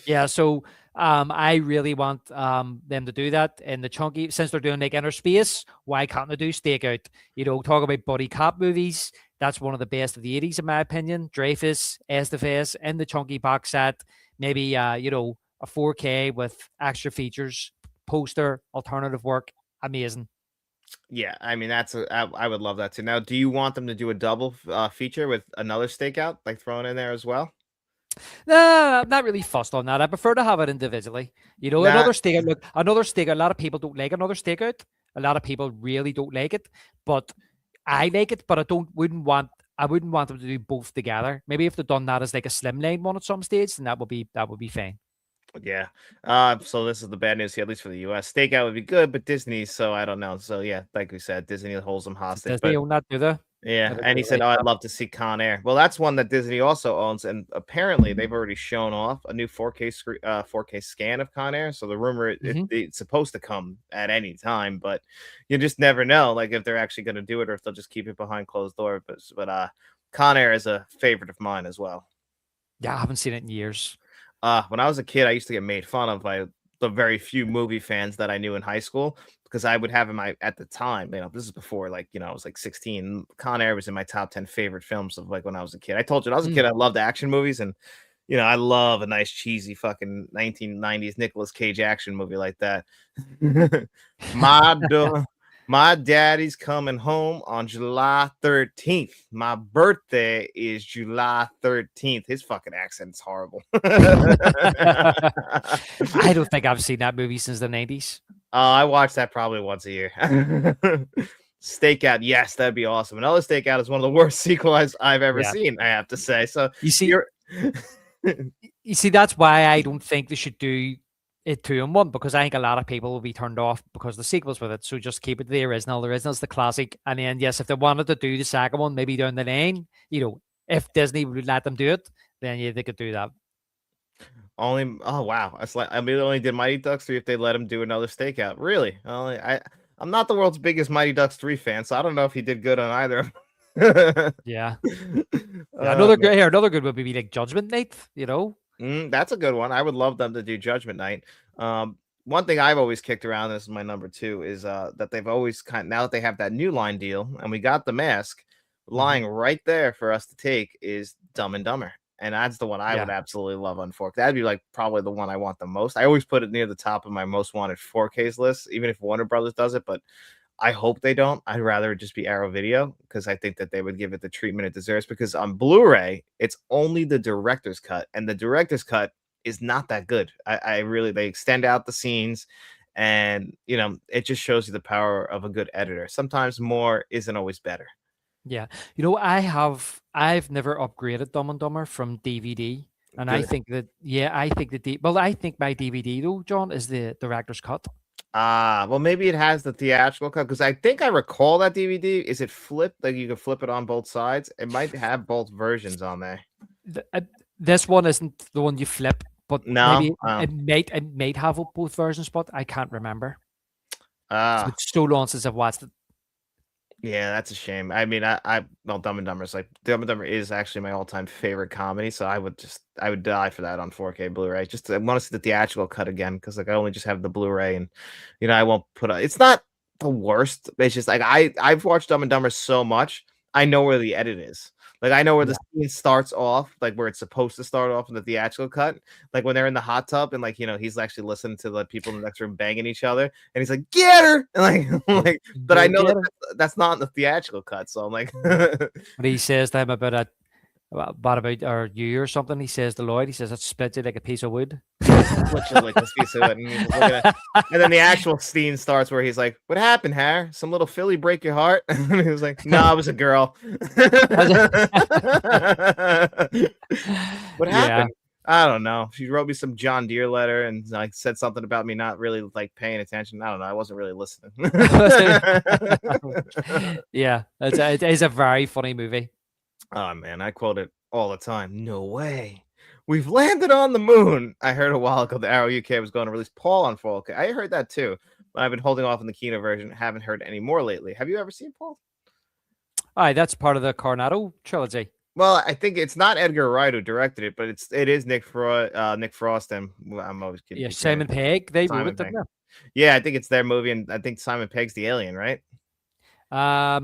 [SPEAKER 2] Yeah, so I really want them to do that in the chunky. Since they're doing like Inner Space, why can't they do Stakeout? You know, talk about buddy cop movies. That's one of the best of the 80s, in my opinion. Dreyfus, Estevez, and the chunky box set. Maybe a 4K with extra features, poster, alternative work. Amazing.
[SPEAKER 1] Yeah, I mean I would love that too. Now, do you want them to do a double feature with another stakeout, like thrown in there as well?
[SPEAKER 2] No, I'm not really fussed on that. I prefer to have it individually. You know,
[SPEAKER 1] That
[SPEAKER 2] another stakeout. Look, another stakeout. A lot of people don't like another stakeout. A lot of people really don't like it, but I like it. But I wouldn't want them to do both together. Maybe if they've done that as like a slimline one at some stage, then that would be fine.
[SPEAKER 1] Yeah. So this is the bad news here, at least for the US. Stakeout would be good, but Disney, so I don't know. So yeah, like we said, Disney holds them hostage.
[SPEAKER 2] Does they
[SPEAKER 1] But
[SPEAKER 2] own that? Do they? I
[SPEAKER 1] yeah,
[SPEAKER 2] don't
[SPEAKER 1] and he
[SPEAKER 2] really
[SPEAKER 1] said,
[SPEAKER 2] like
[SPEAKER 1] "Oh, I'd
[SPEAKER 2] that.
[SPEAKER 1] love to see Con Air." Well, that's one that Disney also owns, and apparently they've already shown off a new 4K scan of Con Air. So the rumor
[SPEAKER 2] Hmm.
[SPEAKER 1] it's supposed to come at any time, but you just never know, like if they're actually going to do it or if they'll just keep it behind closed door. But Con Air is a favorite of mine as well.
[SPEAKER 2] Yeah, I haven't seen it in years.
[SPEAKER 1] When I was a kid, I used to get made fun of by the very few movie fans that I knew in high school because I would have in my at the time, this is before I was like 16. Con Air was in my top 10 favorite films of like when I was a kid. I told you when I was a
[SPEAKER 2] Mm.
[SPEAKER 1] kid, I loved action movies and I love a nice cheesy fucking 1990s Nicolas Cage action movie like that. My do- my daddy's coming home on July 13th. My birthday is July 13th. His fucking accent's horrible.
[SPEAKER 2] I don't think I've seen that movie since the 90s.
[SPEAKER 1] I watch that probably once a year. Stakeout, yes, that'd be awesome. Another Stakeout is one of the worst sequels I've ever
[SPEAKER 2] Yeah.
[SPEAKER 1] seen, I have to say. So
[SPEAKER 2] You see,
[SPEAKER 1] you're
[SPEAKER 2] you see, that's why I don't think they should do it 2-in-1 because I think a lot of people will be turned off because the sequels with it. So just keep it to the original. The original's the classic. And then yes, if they wanted to do the second one, maybe down the line, if Disney would let them do it, then yeah, they could do that.
[SPEAKER 1] only oh wow. It's like I mean they only did Mighty Ducks 3 if they let him do another Stakeout. Really? I'm not the world's biggest Mighty Ducks 3 fan, so I don't know if he did good on either of them.
[SPEAKER 2] Yeah. Yeah.
[SPEAKER 1] Uh,
[SPEAKER 2] Another good would be like Judgment Night,
[SPEAKER 1] That's a good one. I would love them to do Judgment Night. One thing I've always kicked around, this is my number two, is that they've always now that they have that new line deal and we got the mask
[SPEAKER 2] Mhm.
[SPEAKER 1] lying right there for us to take is Dumb and Dumber. And that's the one I
[SPEAKER 2] Yeah.
[SPEAKER 1] would absolutely love on 4K. That'd be like probably the one I want the most. I always put it near the top of my most wanted 4Ks list, even if Warner Brothers does it. But I hope they don't. I'd rather it just be Arrow Video because I think that they would give it the treatment it deserves. Because on Blu-ray, it's only the director's cut, and the director's cut is not that good. I really they extend out the scenes, and it just shows you the power of a good editor. Sometimes more isn't always better.
[SPEAKER 2] Yeah. I've never upgraded Dumb and Dumber from DVD. And I
[SPEAKER 1] Good.
[SPEAKER 2] think that, yeah, I think I think my DVD though, John, is the director's cut.
[SPEAKER 1] Well, maybe it has the theatrical cut because I think I recall that DVD. Is it flipped? Like you can flip it on both sides? It might have both versions on there.
[SPEAKER 2] This one isn't the one you flip, but
[SPEAKER 1] No.
[SPEAKER 2] maybe it might have both versions, but I can't remember. So
[SPEAKER 1] Ah.
[SPEAKER 2] it's so long since I've watched it.
[SPEAKER 1] Yeah, that's a shame. I mean, well, Dumb and Dumber is like Dumb and Dumber is actually my all-time favorite comedy, so I would die for that on 4K Blu-ray. Just I want to see the theatrical cut again because like I only just have the Blu-ray and I won't it's not the worst. It's just like I've watched Dumb and Dumber so much, I know where the edit is. Like I know where
[SPEAKER 2] Yeah.
[SPEAKER 1] the scene starts off, like where it's supposed to start off in the theatrical cut, like when they're in the hot tub and like he's actually listening to the people in the next room banging each other, and he's like, "Get her!" And like, but I
[SPEAKER 2] Go
[SPEAKER 1] know
[SPEAKER 2] get
[SPEAKER 1] that
[SPEAKER 2] her.
[SPEAKER 1] that's not in the theatrical cut, so I'm like,
[SPEAKER 2] But he says to him about or you or something. He says to Lloyd, he says, "It splits you like a piece of wood."
[SPEAKER 1] yeah, split you like this piece of it, and he's just looking at. And then the actual scene starts where he's like, "What happened, Har? Some little filly break your heart?" And he was like, "No, I was a girl." What
[SPEAKER 2] Yeah.
[SPEAKER 1] happened? I don't know. She wrote me some John Deere letter and like said something about me not really like paying attention. I don't know. I wasn't really listening.
[SPEAKER 2] Yeah, it is a very funny movie.
[SPEAKER 1] Oh man, I quote it all the time. No way. We've landed on the moon. I heard a while ago the Arrow UK was going to release Paul on 4K. I heard that too, but I've been holding off on the Kino version. Haven't heard any more lately. Have you ever seen Paul?
[SPEAKER 2] Aye, that's part of the Coronado trilogy.
[SPEAKER 1] Well, I think it's not Edgar Wright who directed it, but it is Nick Frost, and I'm always kidding.
[SPEAKER 2] Yeah, Simon Pegg. They wrote
[SPEAKER 1] Simon
[SPEAKER 2] it, didn't
[SPEAKER 1] Pegg. Yeah, I think it's their movie, and I think Simon Pegg's the alien, right?
[SPEAKER 2] they?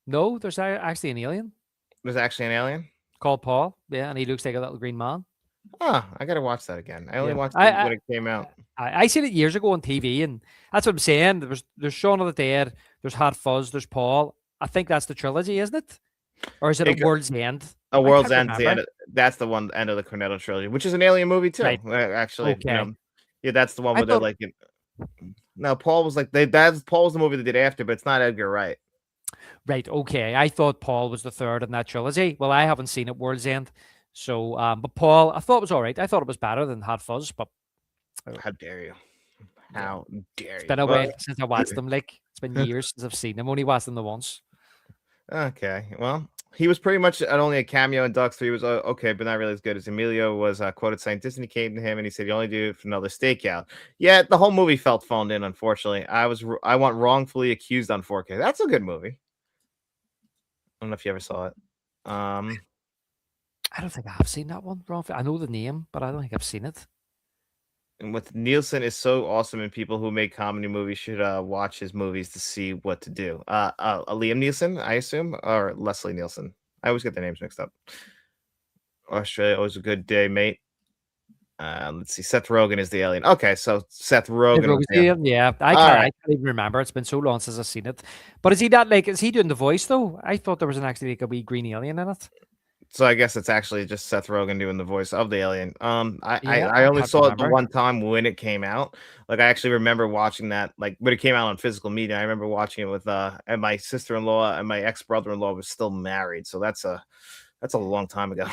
[SPEAKER 2] No, there's actually an alien
[SPEAKER 1] There's actually an alien.
[SPEAKER 2] called Paul. Yeah, and he looks like a little green man.
[SPEAKER 1] Oh, I gotta watch that again. I only
[SPEAKER 2] Yeah,
[SPEAKER 1] watched it when it came out.
[SPEAKER 2] I seen it years ago on TV, and that's what I'm saying. There's Shaun of the Dead, there's Hot Fuzz, there's Paul. I think that's the trilogy, isn't it? Or is it
[SPEAKER 1] It
[SPEAKER 2] a World's End?
[SPEAKER 1] A
[SPEAKER 2] I
[SPEAKER 1] World's
[SPEAKER 2] can't
[SPEAKER 1] End. The end.
[SPEAKER 2] remember.
[SPEAKER 1] That's the one. End of the Cornetto trilogy, which is an alien movie too.
[SPEAKER 2] Right.
[SPEAKER 1] Actually,
[SPEAKER 2] Okay.
[SPEAKER 1] yeah, that's the one
[SPEAKER 2] I
[SPEAKER 1] where they're
[SPEAKER 2] thought
[SPEAKER 1] like, no, Paul was like that's Paul was the movie they did after, but it's not Edgar Wright.
[SPEAKER 2] right. Okay. I thought Paul was the third in that trilogy. Well, I haven't seen it World's End, so but Paul, I thought it was all right. I thought it was better than Hot Fuzz, but
[SPEAKER 1] How dare you?
[SPEAKER 2] yeah,
[SPEAKER 1] How dare
[SPEAKER 2] it's
[SPEAKER 1] you?
[SPEAKER 2] been a
[SPEAKER 1] Well,
[SPEAKER 2] while since I watched them. Like it's been years since I've seen them. Only watched them the once.
[SPEAKER 1] okay, well, he was pretty much only a cameo in Ducks 3. Was okay, but not really as good as Emilio was quoted saying Disney came to him and he said, "You only do it for another stakeout." Yeah, the whole movie felt phoned in. Unfortunately, I want Wrongfully Accused on 4K. That's a good movie. I don't know if you ever saw it.
[SPEAKER 2] I don't think I have seen that one. Wrong. I know the name, but I don't think I've seen it.
[SPEAKER 1] And with Nielsen is so awesome, and people who make comedy movies should watch his movies to see what to do. Liam Nielsen, I assume, or Leslie Nielsen. I always get the names mixed up. Australia, always a good day, mate. Let's see. Seth Rogen is the alien. Okay, so Seth Rogen.
[SPEAKER 2] Yeah, I can't even remember. It's been so long since I've seen it. But is he not like? Is he doing the voice though? I thought there was actually like a wee green alien in it.
[SPEAKER 1] So I guess it's actually just Seth Rogen doing the voice of the alien. I only
[SPEAKER 2] can't
[SPEAKER 1] saw it the
[SPEAKER 2] remember.
[SPEAKER 1] one time when it came out. Like I actually remember watching that, like when it came out on physical media. I remember watching it with and my sister-in-law and my ex-brother-in-law was still married. So that's a long time ago.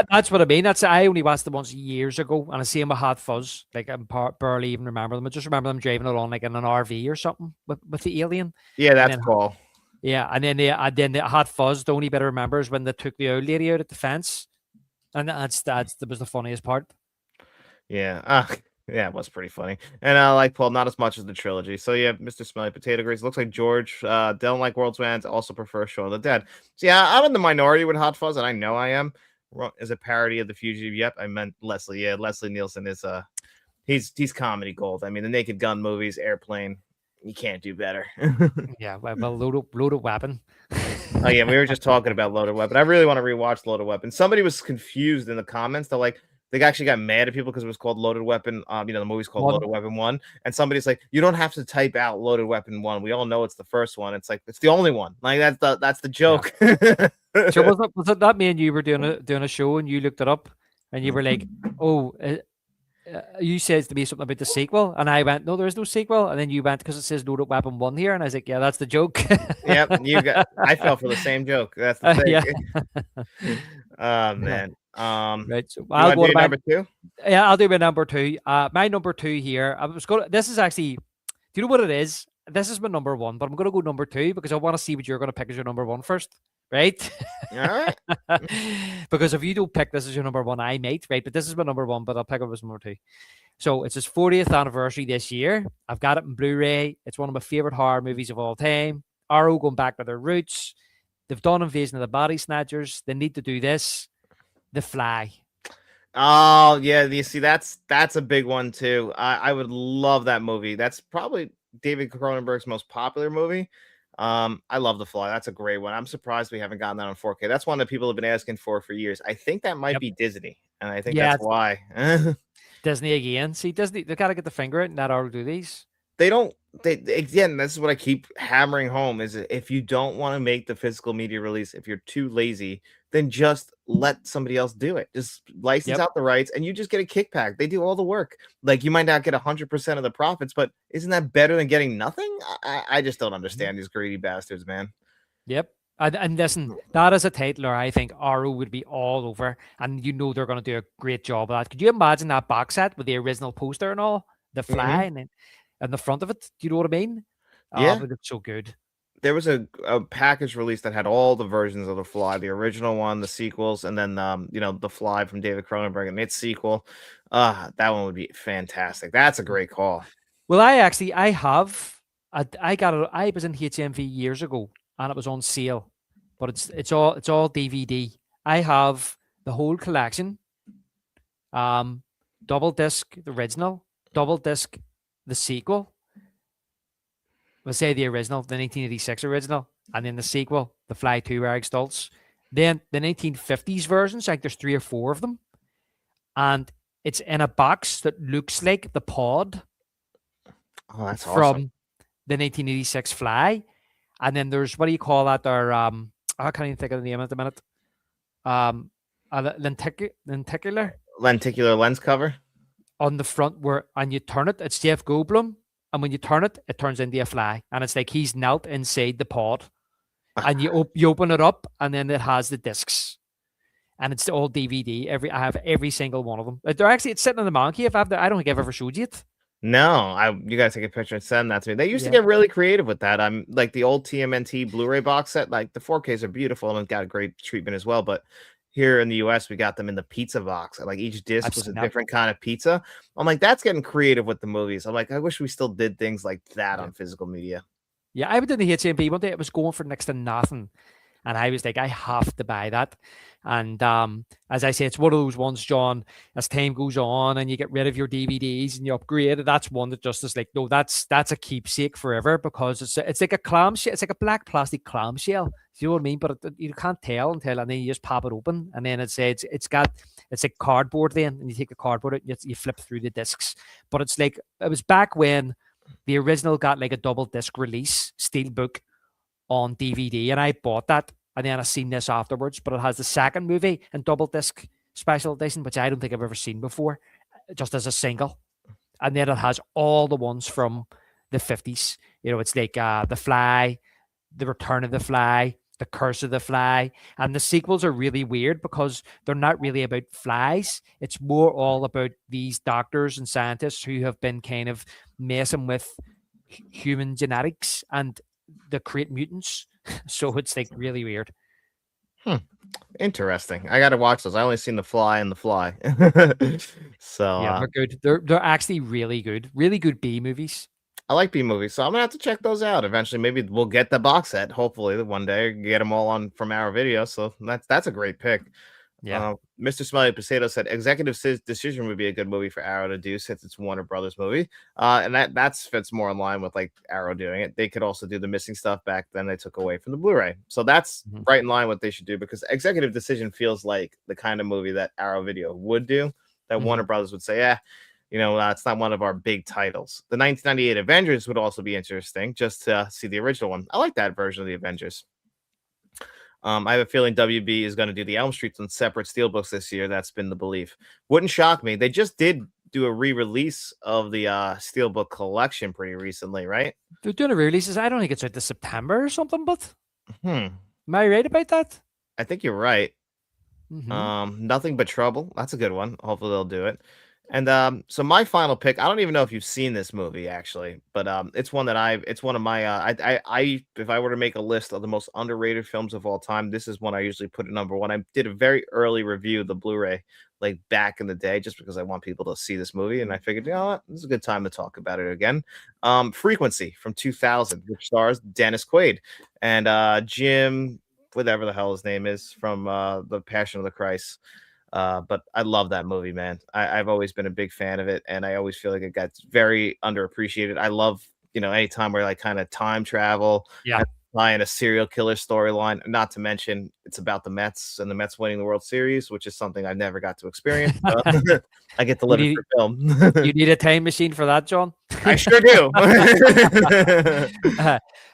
[SPEAKER 2] That's what I mean. I only watched them once years ago, and I see them with Hot Fuzz. Like I barely even remember them. I just remember them driving along like in an RV or something with the alien.
[SPEAKER 1] Yeah, that's cool.
[SPEAKER 2] Yeah, and then the Hot Fuzz. The only bit I remember is when they took the old lady out at the fence, and that was the funniest part.
[SPEAKER 1] Yeah, yeah, it was pretty funny. And I like Paul not as much as the trilogy. So yeah, Mr. Smelly Potato Grease looks like George. Don't like World's Ends. Also prefer Shaun of the Dead. So yeah, I'm in the minority with Hot Fuzz, and I know I am. Is a parody of The Fugitive. Yep, I meant Leslie. Yeah, Leslie Nielsen is he's comedy gold. I mean, the Naked Gun movies, Airplane. You can't do better.
[SPEAKER 2] Yeah, well, Loaded Weapon.
[SPEAKER 1] Oh yeah, we were just talking about Loaded Weapon. I really want to rewatch Loaded Weapon. Somebody was confused in the comments. They're like, they actually got mad at people because it was called Loaded Weapon. The movie's called Loaded Weapon 1. And somebody's like, you don't have to type out Loaded Weapon 1. We all know it's the first one. It's like it's the only one. Like that's the joke.
[SPEAKER 2] Yeah. So was it that me and you were doing a show and you looked it up and you were like, oh. You said to me something about the sequel, and I went, "No, there is no sequel." And then you went because it says Loaded Weapon 1 here, and I was like, "Yeah, that's the joke."
[SPEAKER 1] Yep, I fell for the same joke. That's the thing.
[SPEAKER 2] Yeah.
[SPEAKER 1] Oh man.
[SPEAKER 2] Right. So
[SPEAKER 1] I'll go to number 2.
[SPEAKER 2] Yeah, I'll do my number 2. My number 2 here. This is actually. Do you know what it is? This is my number 1, but I'm going to go number 2 because I want to see what you're going to pick as your number 1 first. Right?
[SPEAKER 1] All right.
[SPEAKER 2] Because if you don't pick this as your number 1, I might, right? But this is my number 1, but I'll pick up as number 2. So it's his 40th anniversary this year. I've got it in Blu-ray. It's one of my favorite horror movies of all time. Arrow going back to their roots. They've done Invasion of the Body Snatchers. They need to do this. The Fly.
[SPEAKER 1] Oh yeah, you see that's a big one too. I would love that movie. That's probably David Cronenberg's most popular movie. I love The Fly. That's a great one. I'm surprised we haven't gotten that on 4K. That's one that people have been asking for years. I think that might
[SPEAKER 2] Yep.
[SPEAKER 1] be Disney, and I think
[SPEAKER 2] Yeah,
[SPEAKER 1] that's
[SPEAKER 2] it's
[SPEAKER 1] why.
[SPEAKER 2] Disney again. See, Disney, they got to get the finger out and not all do these.
[SPEAKER 1] They don't again, this is what I keep hammering home is if you don't want to make the physical media release, if you're too lazy, then just let somebody else do it. Just license
[SPEAKER 2] Yep.
[SPEAKER 1] out the rights and you just get a kickback. They do all the work. Like you might not get 100% of the profits, but isn't that better than getting nothing? I just don't understand these greedy bastards, man.
[SPEAKER 2] Yep. And listen, that is a title where I think Arrow would be all over, and you know they're going to do a great job of that. Could you imagine that box set with the original poster and all, the fly
[SPEAKER 1] Mhm.
[SPEAKER 2] and the front of it? Do you know what I mean?
[SPEAKER 1] Yeah.
[SPEAKER 2] But it's so good.
[SPEAKER 1] There was a package release that had all the versions of The Fly, the original one, the sequels, and then The Fly from David Cronenberg and its sequel. That one would be fantastic. That's a great call.
[SPEAKER 2] Well, I have I got it. I was in HMV years ago, and it was on sale, but it's all DVD. I have the whole collection. Double disc the original, double disc the sequel. Let's say the original, the 1986 original, and then the sequel, The Fly 2, Eric Stoltz. Then the 1950s versions, like there's 3 or 4 of them, and it's in a box that looks like the pod
[SPEAKER 1] Oh, that's
[SPEAKER 2] from
[SPEAKER 1] awesome.
[SPEAKER 2] the 1986 Fly. And then there's, what do you call that? Or I can't even think of the name at the minute. Lenticular
[SPEAKER 1] Lenticular lens cover.
[SPEAKER 2] on the front and you turn it, it's Jeff Goldblum. And when you turn it, it turns into a fly. And it's like he's knelt inside the pod. And you open it up, and then it has the discs. And it's all DVD. I have every single one of them. It's sitting in the man cave. I don't think I've ever showed you it.
[SPEAKER 1] No, you gotta take a picture and send that to me. They used to
[SPEAKER 2] Yeah.
[SPEAKER 1] get really creative with that. I'm like the old TMNT Blu-ray box set, like the 4Ks are beautiful and got a great treatment as well. But here in the US, we got them in the pizza box. Like each disc
[SPEAKER 2] I've
[SPEAKER 1] was a
[SPEAKER 2] seen that.
[SPEAKER 1] different kind of pizza. I'm like, that's getting creative with the movies. I'm like, I wish we still did things like that
[SPEAKER 2] Yeah.
[SPEAKER 1] on physical media.
[SPEAKER 2] Yeah, I went in the HMV one day. It was going for next to nothing. And I was like, I have to buy that. And as I say, it's one of those ones, John, as time goes on and you get rid of your DVDs and you upgrade it, that's one that just is like, no, that's a keepsake forever because it's like a clamshell. It's like a black plastic clamshell. Do you know what I mean? But you can't tell until, and then you just pop it open. And then it's like cardboard then. And you take the cardboard out and you flip through the discs. But it's like, it was back when the original got like a double disc release, Steelbook on DVD, and I bought that. And then I seen this afterwards, but it has the second movie in double disc special edition, which I don't think I've ever seen before, just as a single. And then it has all the ones from the 50s. You know, it's like The Fly, The Return of the Fly, The Curse of the Fly. And the sequels are really weird because they're not really about flies. It's more all about these doctors and scientists who have been kind of messing with human genetics and they create mutants. So it's like really weird.
[SPEAKER 1] Interesting. I gotta watch those. I only seen The Fly and The Fly. So
[SPEAKER 2] Yeah, they're good. They're actually really good. Really good B movies.
[SPEAKER 1] I like B movies, so I'm gonna have to check those out eventually. Maybe we'll get the box set. Hopefully, one day get them all on from our video. So that's a great pick.
[SPEAKER 2] Yeah.
[SPEAKER 1] Mr. Smiley Potato said Executive Decision would be a good movie for Arrow to do since it's Warner Brothers movie. And that fits more in line with like Arrow doing it. They could also do the missing stuff back then they took away from the Blu-ray. So that's right in line what they should do because Executive Decision feels like the kind of movie that Arrow Video would do. That Warner Brothers would say, yeah, it's not one of our big titles. The 1998 Avengers would also be interesting just to see the original one. I like that version of the Avengers. I have a feeling WB is going to do the Elm Streets on separate steelbooks this year. That's been the belief. Wouldn't shock me. They just did do a re-release of the steelbook collection pretty recently, right?
[SPEAKER 2] They're doing a releases. I don't think it's out this September or something, but
[SPEAKER 1] am
[SPEAKER 2] I right about that?
[SPEAKER 1] I think you're right. Nothing But Trouble. That's a good one. Hopefully they'll do it. And so my final pick, I don't even know if you've seen this movie actually, but it's one that it's one of my I if I were to make a list of the most underrated films of all time, this is one I usually put at number one. I did a very early review of the Blu-ray like back in the day just because I want people to see this movie and I figured, you know what, this is a good time to talk about it again. Frequency from 2000, which stars Dennis Quaid and Jim whatever the hell his name is from the Passion of the Christ. But I love that movie, man. I've always been a big fan of it, and I always feel like it got very underappreciated. I love, anytime where like kind of time travel,
[SPEAKER 2] Yeah.
[SPEAKER 1] buying a serial killer storyline. Not to mention, it's about the Mets and the Mets winning the World Series, which is something I never got to experience. So I get to
[SPEAKER 2] You
[SPEAKER 1] live it
[SPEAKER 2] need
[SPEAKER 1] for film.
[SPEAKER 2] you need a time machine for that, John.
[SPEAKER 1] I sure do.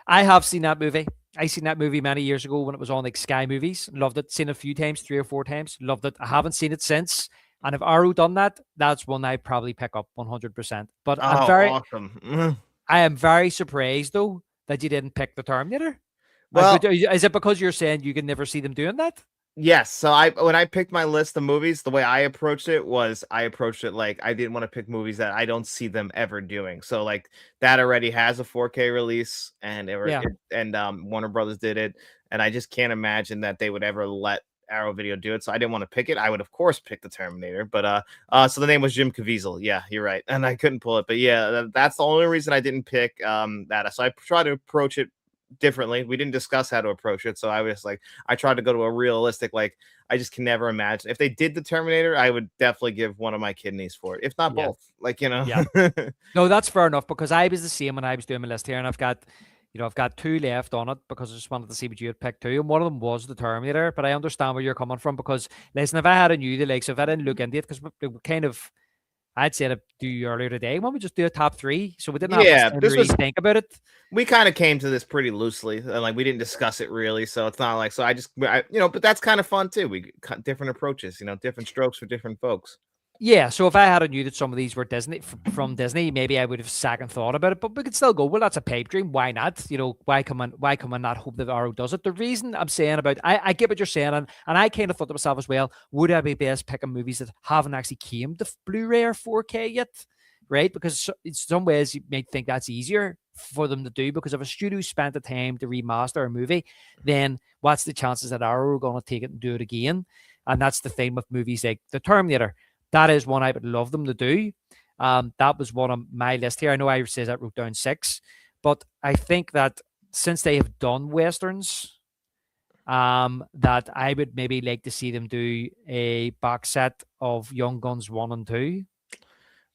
[SPEAKER 2] I have seen that movie. I seen that movie many years ago when it was on like Sky Movies. Loved it. Seen it a few times, 3 or 4 times. Loved it. I haven't seen it since. And if Arrow done that, that's one I probably pick up 100%. But
[SPEAKER 1] Oh, awesome.
[SPEAKER 2] I am very surprised though that you didn't pick the Terminator.
[SPEAKER 1] Well,
[SPEAKER 2] Is it because you're saying you can never see them doing that?
[SPEAKER 1] yes. So when I picked my list of movies, the way I approached it was I approached it like I didn't want to pick movies that I don't see them ever doing. So like that already has a 4K release, and
[SPEAKER 2] Yeah.
[SPEAKER 1] Warner Brothers did it, and I just can't imagine that they would ever let Arrow Video do it. So I didn't want to pick it. I would of course pick the Terminator, but so the name was Jim Caviezel. Yeah, you're right, and I couldn't pull it. But yeah, that's the only reason I didn't pick that. So I tried to approach it differently. We didn't discuss how to approach it, so I was like, I tried to go to a realistic, like I just can never imagine if they did the Terminator, I would definitely give one of my kidneys for it, if not
[SPEAKER 2] Yeah.
[SPEAKER 1] both. Like, you know.
[SPEAKER 2] Yeah. No, that's fair enough because I was the same when I was doing my list here, and I've got two left on it because I just wanted to see what you had picked too, and one of them was the Terminator. But I understand where you're coming from because listen, if I had a knew the likes, if I didn't look into it, because we kind of, I'd said to do you earlier today, why don't we just do a top three so we didn't have
[SPEAKER 1] Yeah,
[SPEAKER 2] to
[SPEAKER 1] this
[SPEAKER 2] really
[SPEAKER 1] was
[SPEAKER 2] think about it.
[SPEAKER 1] we kind of came to this pretty loosely, and like we didn't discuss it really, so it's not like so but that's kind of fun too. We cut different approaches, different strokes for different folks.
[SPEAKER 2] Yeah, so if I had knew that some of these were Disney from Disney, maybe I would have second thought about it. But we could still go. Well, that's a pipe dream. Why not? Why come on? Why come and not hope that Arrow does it? The reason I'm saying about I get what you're saying, and I kind of thought to myself as well. Would I be best picking movies that haven't actually came to Blu-ray or 4K yet? Right? Because in some ways you may think that's easier for them to do. Because if a studio spent the time to remaster a movie, then what's the chances that Arrow are going to take it and do it again? And that's the thing with movies like The Terminator. That is one I would love them to do. That was one on my list here. I know I says I wrote down 6, but I think that since they have done westerns, that I would maybe like to see them do a box set of Young Guns 1 and 2.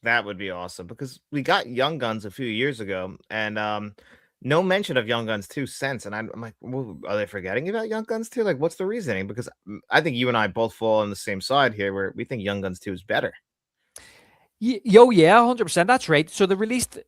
[SPEAKER 1] That would be awesome because we got Young Guns a few years ago, and no mention of Young Guns 2 since. And I'm like, well, are they forgetting about Young Guns 2? Like, what's the reasoning? Because I think you and I both fall on the same side here, where we think Young Guns 2 is better.
[SPEAKER 2] Yeah, 100%. That's right. So they released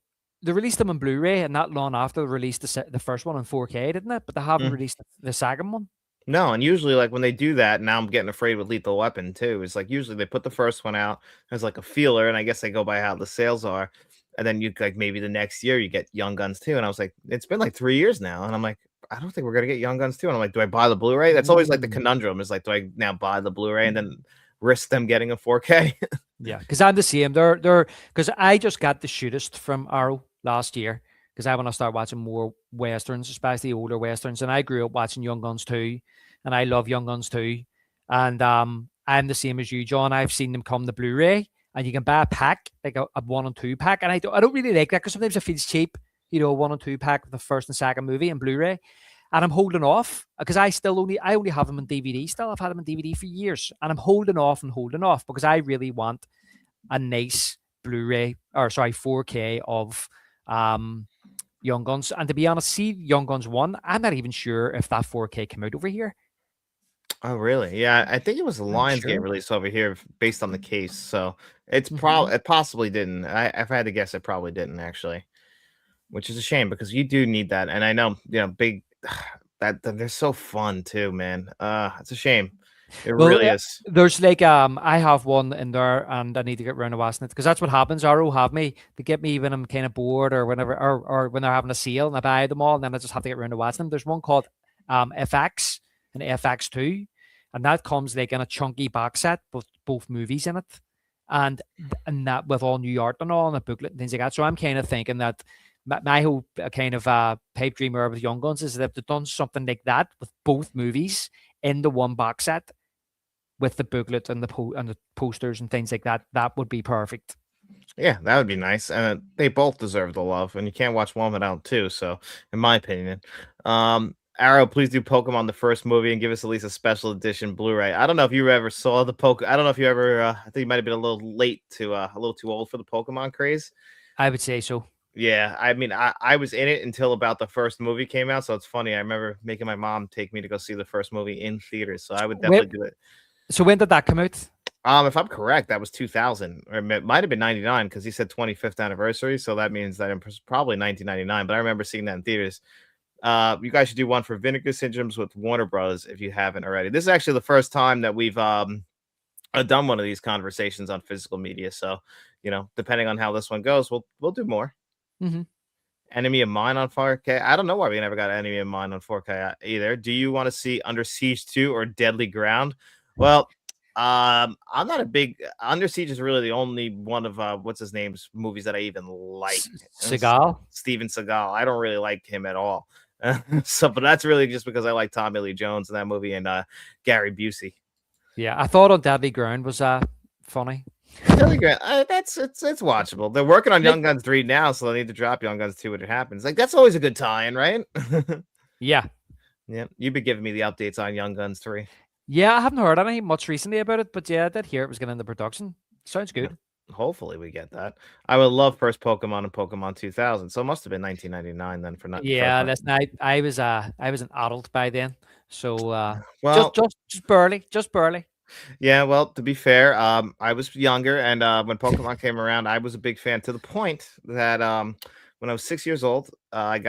[SPEAKER 2] them on Blu-ray, and not long after they released the first one on 4K, didn't it? But they haven't released the second one.
[SPEAKER 1] No, and usually like when they do that, now I'm getting afraid with Lethal Weapon too. It's like usually they put the first one out as like a feeler, and I guess they go by how the sales are. And then you like maybe the next year you get Young Guns 2. And I was like, it's been like 3 years now. And I'm like, I don't think we're gonna get Young Guns 2. And I'm like, do I buy the Blu-ray? That's always like the conundrum is like, do I now buy the Blu-ray and then risk them getting a 4K?
[SPEAKER 2] Yeah, because I'm the same. They're because I just got the shootist from Arrow last year because I want to start watching more westerns, especially older westerns. And I grew up watching Young Guns 2, and I love Young Guns 2. And I'm the same as you, John. I've seen them come to Blu-ray, and you can buy a pack, like a 1 and 2 pack. And I don't really like that because sometimes it feels cheap, a 1 and 2 pack of the first and second movie and Blu-ray. And I'm holding off because I only have them on DVD still. I've had them on DVD for years, and I'm holding off because I really want a nice Blu-ray 4K of Young Guns. And to be honest, see Young Guns 1, I'm not even sure if that 4K came out over here.
[SPEAKER 1] Oh, really? Yeah, I think it was a Lionsgate release over here based on the case. So it's probably it possibly didn't. If I had to guess, it probably didn't actually, which is a shame because you do need that. And I know, big that they're so fun too, man. It's a shame. It really is.
[SPEAKER 2] There's like I have one in there and I need to get around to watching it because that's what happens. Arrow have me to get me when I'm kind of bored or whenever or when they're having a sale and I buy them all and then I just have to get around to watching them. There's one called FX and FX2, and that comes like in a chunky box set with both movies in it, and that with all new art and all and a booklet and things like that. So I'm kind of thinking that my whole kind of pipe dream with Young Guns is that if they've done something like that with both movies in the one box set with the booklet and the posters and things like that, that would be perfect.
[SPEAKER 1] Yeah, that would be nice. And they both deserve the love, and you can't watch one without two. So, in my opinion, Arrow, please do Pokemon the first movie and give us at least a special edition Blu-ray. I don't know if you ever saw the I don't know if you ever. I think you might have been a little late to a little too old for the Pokemon craze.
[SPEAKER 2] I would say so.
[SPEAKER 1] Yeah, I mean, I was in it until about the first movie came out, so it's funny. I remember making my mom take me to go see the first movie in theaters, so I would
[SPEAKER 2] Wait,
[SPEAKER 1] definitely do it.
[SPEAKER 2] so when did that come out?
[SPEAKER 1] If I'm correct, that was 2000, or it might have been 99 because he said 25th anniversary, so that means that it was probably 1999. But I remember seeing that in theaters. You guys should do one for Vinegar Syndromes with Warner Bros. If you haven't already. This is actually the first time that we've done one of these conversations on physical media. So, depending on how this one goes, we'll do more.
[SPEAKER 2] Hmm.
[SPEAKER 1] Enemy of Mine on 4K. I don't know why we never got Enemy of Mine on 4K either. Do you want to see Under Siege 2 or Deadly Ground? Well, I'm not a big Under Siege is really the only one of what's his name's movies that I even like.
[SPEAKER 2] Seagal.
[SPEAKER 1] Steven Seagal. I don't really like him at all. But that's really just because I like Tommy Lee Jones in that movie and Gary Busey.
[SPEAKER 2] Yeah, I thought On Deadly Ground was funny.
[SPEAKER 1] Deadly Ground, it's watchable. They're working on
[SPEAKER 2] Like,
[SPEAKER 1] Young Guns 3 now, so they need to drop Young Guns 2 when it happens. Like that's always a good tie-in, right?
[SPEAKER 2] yeah,
[SPEAKER 1] Yeah, you've been giving me the updates on Young Guns 3.
[SPEAKER 2] yeah, I haven't heard anything much recently about it, but yeah, I did hear it was getting into production. Sounds
[SPEAKER 1] Yeah.
[SPEAKER 2] good.
[SPEAKER 1] Hopefully we get that. I would love first Pokemon and Pokemon 2000. So it must have been 1999 then for not first
[SPEAKER 2] Yeah,
[SPEAKER 1] one.
[SPEAKER 2] listen, I was an adult by then, so
[SPEAKER 1] Well,
[SPEAKER 2] just barely.
[SPEAKER 1] yeah, well, to be fair, I was younger and when Pokemon came around, I was a big fan to the point that when I was 6 years old, I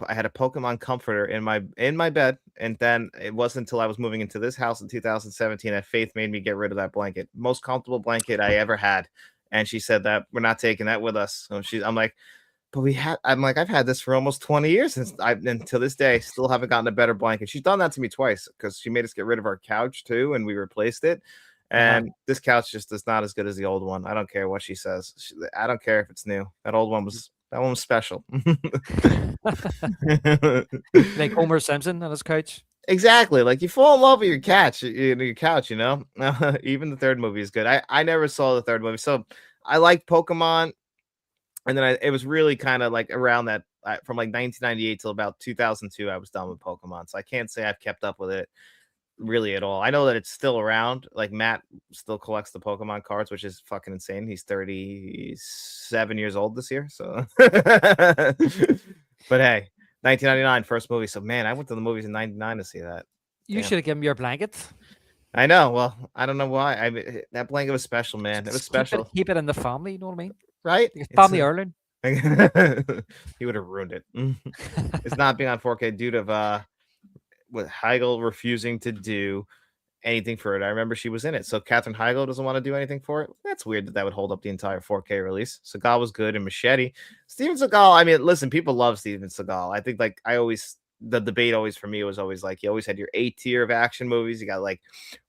[SPEAKER 1] had a Pokemon comforter in my bed, and then it wasn't until I was moving into this house in 2017 that Faith made me get rid of that blanket. Most comfortable blanket I ever had. And she said that we're not taking that with us. So I'm like, but I'm like, I've had this for almost 20 years and to this day still haven't gotten a better blanket. She's done that to me twice because she made us get rid of our couch too, and we replaced it.
[SPEAKER 2] Uh-huh.
[SPEAKER 1] And this couch just is not as good as the old one. I don't care what she says. I don't care if it's new. That one was special.
[SPEAKER 2] Like Homer Simpson on his couch.
[SPEAKER 1] Exactly. Like you fall in love with your couch, Even the third movie is good. I never saw the third movie, so I liked Pokemon, and then it was really kind of like around that from like 1998 till about 2002. I was done with Pokemon, so I can't say I've kept up with it really at all. I know that it's still around. Like Matt still collects the Pokemon cards, which is fucking insane. He's 37 years old this year, so. But hey, 1999 first movie. So man, I went to the movies in 99 to see that.
[SPEAKER 2] You should have given me your blanket.
[SPEAKER 1] I know. Well, I don't know why. That blanket was special, man. It was special.
[SPEAKER 2] Keep it in the family. You know what I mean?
[SPEAKER 1] Right?
[SPEAKER 2] Family heirloom.
[SPEAKER 1] He would have ruined it. It's not being on 4K due to with Heigl refusing to do anything for it. I remember she was in it. So Katherine Heigl doesn't want to do anything for it. That's weird that would hold up the entire 4K release. Seagal was good and Machete. Steven Seagal, I mean, listen, people love Steven Seagal. I think the debate always for me was always like you always had your A tier of action movies. You got like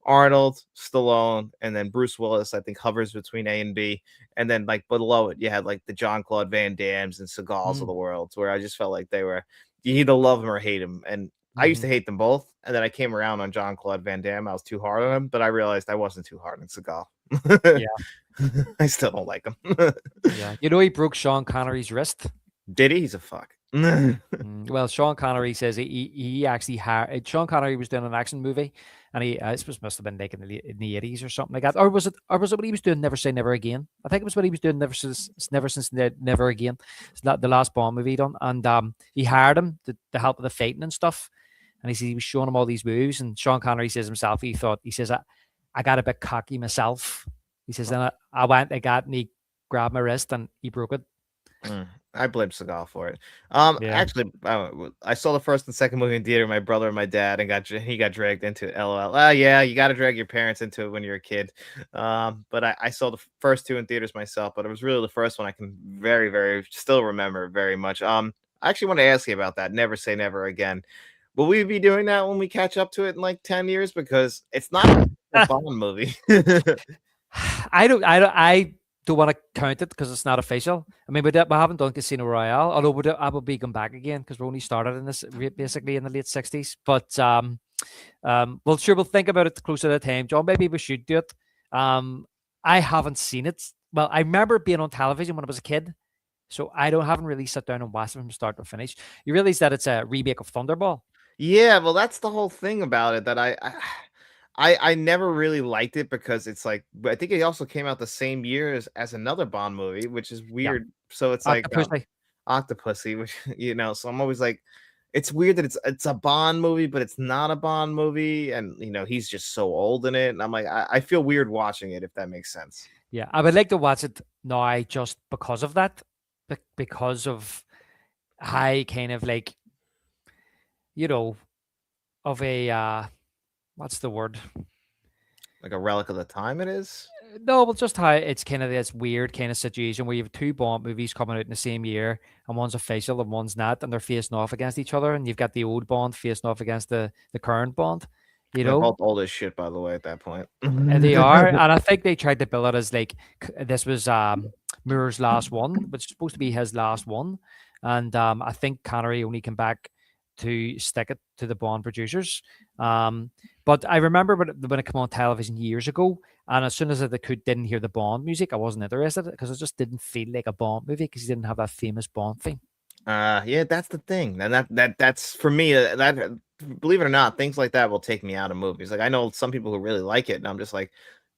[SPEAKER 1] Arnold, Stallone, and then Bruce Willis, I think hovers between A and B. And then like below it, you had like the Jean-Claude Van Dammes and Seagals of the world, where I just felt like you either love them or hate them. And I used to hate them both, and then I came around on Jean-Claude Van Damme. I was too hard on him, but I realized I wasn't too hard on Seagal.
[SPEAKER 2] Yeah.
[SPEAKER 1] I still don't like him.
[SPEAKER 2] Yeah. You know, he broke Sean Connery's wrist.
[SPEAKER 1] Did he? He's a fuck.
[SPEAKER 2] Well, Sean Connery says he actually hired Sean Connery was doing an action movie, and this must have been like in the 80s or something like that, or was it what he was doing? Never Say Never Again. I think it was what he was doing. Never Since Never Again. It's not the last Bond movie he done, and he hired him to help with the fighting and stuff. And he was showing him all these moves, and Sean Connery says himself, he says, I got a bit cocky myself. He says, then I went, and he grabbed my wrist and he broke it.
[SPEAKER 1] I blame Seagal for it.
[SPEAKER 2] Yeah.
[SPEAKER 1] Actually, I saw the first and second movie in theater. My brother and my dad, and he got dragged into it. LOL. Yeah, you got to drag your parents into it when you're a kid. But I saw the first two in theaters myself, but it was really the first one I can very, very still remember very much. I actually want to ask you about that. Never Say Never Again. Will we be doing that when we catch up to it in like 10 years? Because it's not a Bond movie.
[SPEAKER 2] I don't want to count it because it's not official. I mean, we haven't done Casino Royale, although I will be going back again because we only started in this basically in the late 60s. But we'll think about it closer to the time. John, maybe we should do it. I haven't seen it. Well, I remember being on television when I was a kid, so haven't really sat down and watched it from start to finish. You realize that it's a remake of Thunderball?
[SPEAKER 1] Yeah, well, that's the whole thing about it that I never really liked it because it's like I think it also came out the same year as another Bond movie, which is weird. So it's like Octopussy, which so I'm always like, it's weird that it's a Bond movie, but it's not a Bond movie, and he's just so old in it, and I'm like, I feel weird watching it, if that makes sense.
[SPEAKER 2] Yeah, I would like to watch it now just because of that, because of how kind of like, you know, of a what's the word?
[SPEAKER 1] Like a relic of the time, it is.
[SPEAKER 2] No, but just how it's kind of this weird kind of situation where you have two Bond movies coming out in the same year, and one's official and one's not, and they're facing off against each other, and you've got the old Bond facing off against the current Bond. You
[SPEAKER 1] They're
[SPEAKER 2] know,
[SPEAKER 1] both old as shit, by the way, at that point.
[SPEAKER 2] They are, and I think they tried to bill it as like this was Moore's last one, which is supposed to be his last one, and I think Connery only came back to stick it to the Bond producers. But I remember when it came on television years ago, and as soon as didn't hear the Bond music, I wasn't interested because it just didn't feel like a Bond movie because he didn't have that famous Bond theme.
[SPEAKER 1] Yeah, that's the thing, and that's for me. That believe it or not, things like that will take me out of movies. Like I know some people who really like it, and I'm just like,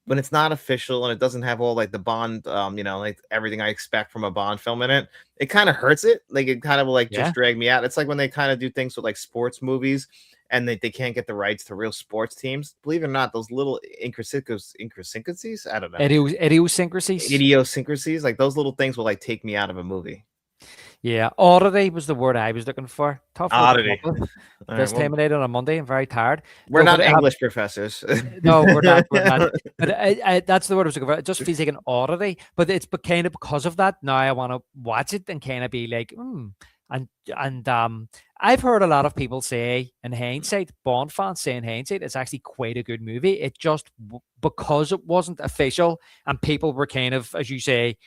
[SPEAKER 1] when it's not official and it doesn't have all like the Bond, like everything I expect from a Bond film in it, it kind of hurts it. Like it kind of will like
[SPEAKER 2] Yeah,
[SPEAKER 1] just drag me out. It's like when they kind of do things with like sports movies and they can't get the rights to real sports teams. Believe it or not, those little idiosyncrasies, I don't know,
[SPEAKER 2] idiosyncrasies.
[SPEAKER 1] idiosyncrasies, like those little things will like take me out of a movie.
[SPEAKER 2] Yeah, oddity was the word I was looking for. Tough word to come up
[SPEAKER 1] Oddity.
[SPEAKER 2] with
[SPEAKER 1] All right,
[SPEAKER 2] this
[SPEAKER 1] well,
[SPEAKER 2] time of night on a Monday. I'm very tired.
[SPEAKER 1] we're
[SPEAKER 2] No, but
[SPEAKER 1] not English professors.
[SPEAKER 2] no, we're not. We're not. But that's the word I was looking for. It just feels like an oddity. But kind of because of that, now I want to watch it and kind of be like, And I've heard a lot of people say, in hindsight, Bond fans say in hindsight, it's actually quite a good movie. It just because it wasn't official and people were kind of, as you say,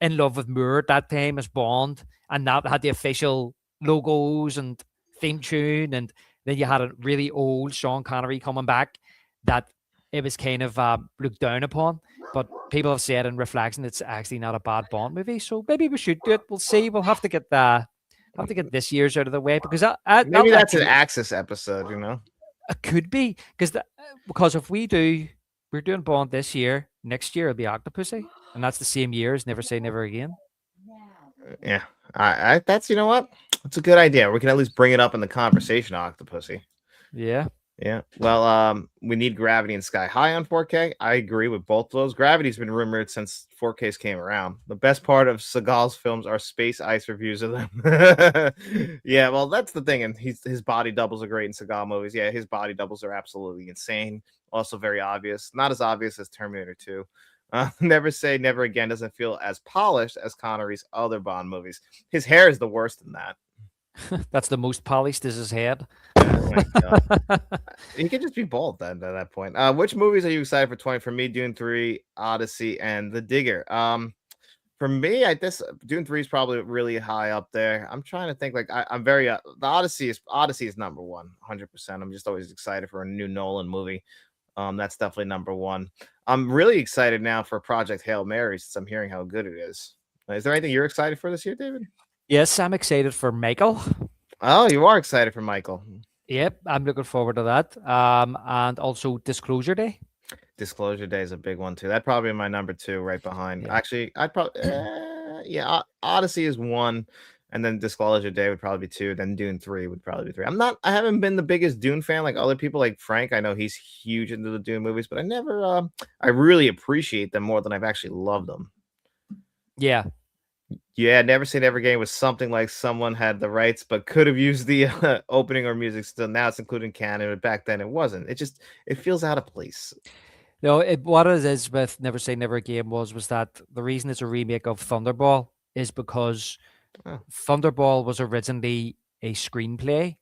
[SPEAKER 2] in love with Moore at that time as Bond, and that had the official logos and theme tune, and then you had a really old Sean Connery coming back, that it was kind of looked down upon. But people have said in reflection it's actually not a bad Bond movie, so maybe we should do it. We'll see. We'll have to get this year's out of the way because
[SPEAKER 1] Maybe
[SPEAKER 2] that'll
[SPEAKER 1] that's an
[SPEAKER 2] actually
[SPEAKER 1] Axis episode,
[SPEAKER 2] it could be because if we're doing Bond this year, next year it'll be Octopussy, and that's the same year as Never Say Never Again.
[SPEAKER 1] Yeah. That's, what? It's a good idea. We can at least bring it up in the conversation, Octopussy.
[SPEAKER 2] Yeah.
[SPEAKER 1] Yeah. Well, we need Gravity and Sky High on 4K. I agree with both of those. Gravity's been rumored since 4Ks came around. The best part of Seagal's films are space ice reviews of them. Yeah, well, that's the thing. And his body doubles are great in Seagal movies. Yeah, his body doubles are absolutely insane. Also very obvious. Not as obvious as Terminator 2. Never Say Never Again doesn't feel as polished as Connery's other Bond movies. His hair is the worst in that.
[SPEAKER 2] That's the most polished is his head.
[SPEAKER 1] Oh my God. He could just be bald then at that point. Which movies are you excited for 20? For me, Dune 3, Odyssey, and The Digger. For me, Dune 3 is probably really high up there. I'm trying to think, like I'm very the Odyssey is number one, 100%. I'm just always excited for a new Nolan movie. That's definitely number one. I'm really excited now for Project Hail Mary since I'm hearing how good it is. Is there anything you're excited for this year, David?
[SPEAKER 2] Yes, I'm excited for Michael.
[SPEAKER 1] Oh, you are excited for Michael.
[SPEAKER 2] Yep, I'm looking forward to that. And also Disclosure Day.
[SPEAKER 1] Disclosure Day is a big one too. That'd probably be my number two, right behind.
[SPEAKER 2] Yeah.
[SPEAKER 1] Actually, I'd probably Odyssey is one, and then Disclosure Day would probably be two. Then Dune 3 would probably be three. I haven't been the biggest Dune fan like other people, like Frank. I know he's huge into the Dune movies, but I never. I really appreciate them more than I've actually loved them.
[SPEAKER 2] Yeah.
[SPEAKER 1] Yeah, Never Say Never Again was something like someone had the rights, but could have used the opening or music still. Now it's including canon, but back then it wasn't. It feels out of place.
[SPEAKER 2] No, what it is with Never Say Never Again was that the reason it's a remake of Thunderball is because Thunderball was originally a screenplay.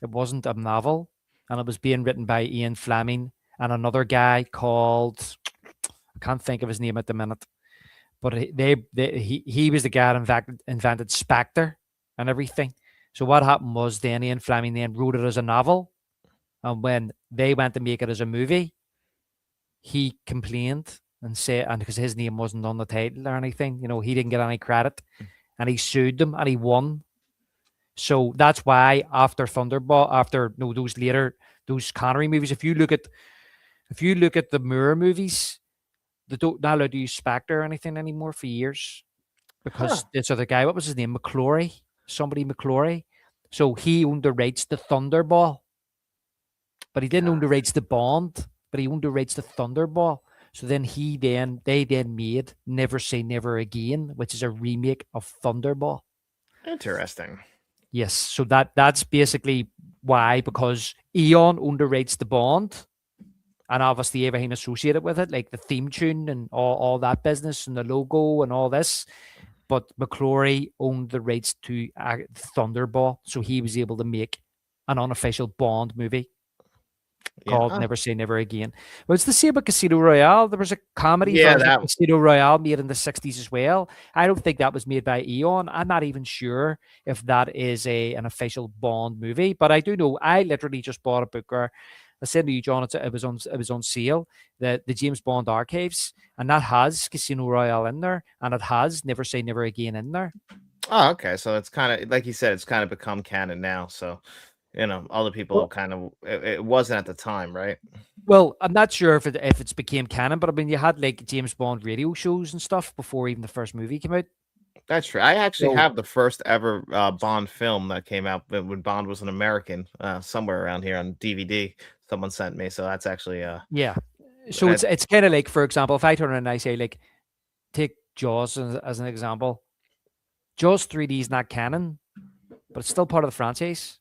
[SPEAKER 2] It wasn't a novel, and it was being written by Ian Fleming and another guy called, I can't think of his name at the minute, but he was the guy that invented Spectre and everything. So what happened was then Ian Fleming then wrote it as a novel, and when they went to make it as a movie, he complained and said, and because his name wasn't on the title or anything, he didn't get any credit, and he sued them and he won. So that's why after Thunderball, those Connery movies, if you look at the Moore movies, they don't not allowed to use Spectre or anything anymore for years. because this other guy, what was his name? McClory, somebody McClory. So he owned the rights to Thunderball, but he didn't own the rights to Bond, but he owned the rights to Thunderball. So then they then made Never Say Never Again, which is a remake of Thunderball.
[SPEAKER 1] Interesting.
[SPEAKER 2] Yes, so that's basically why, because Eon owned the rights to Bond, and obviously everything associated with it, like the theme tune and all that business and the logo and all this. But McClory owned the rights to Thunderball, so he was able to make an unofficial Bond movie called Never Say Never Again. Well, it's the same with Casino Royale. There was a comedy version of Casino Royale made in the 60s as well. I don't think that was made by Eon. I'm not even sure if that is an official Bond movie, but I do know I literally just bought a book, or I said to you, John, it was on sale, the James Bond Archives, and that has Casino Royale in there, and it has Never Say Never Again in there.
[SPEAKER 1] Oh, okay. So it's kind of, like you said, it's kind of become canon now. So, other people it wasn't at the time, right?
[SPEAKER 2] Well, I'm not sure if it's became canon, but I mean, you had like James Bond radio shows and stuff before even the first movie came out.
[SPEAKER 1] That's true. I actually have the first ever Bond film that came out when Bond was an American, somewhere around here on DVD. Someone sent me, so that's actually
[SPEAKER 2] yeah. So it's kind of like, for example, if I turn around and I say, like, take Jaws as an example. Jaws 3D is not canon, but it's still part of the franchise.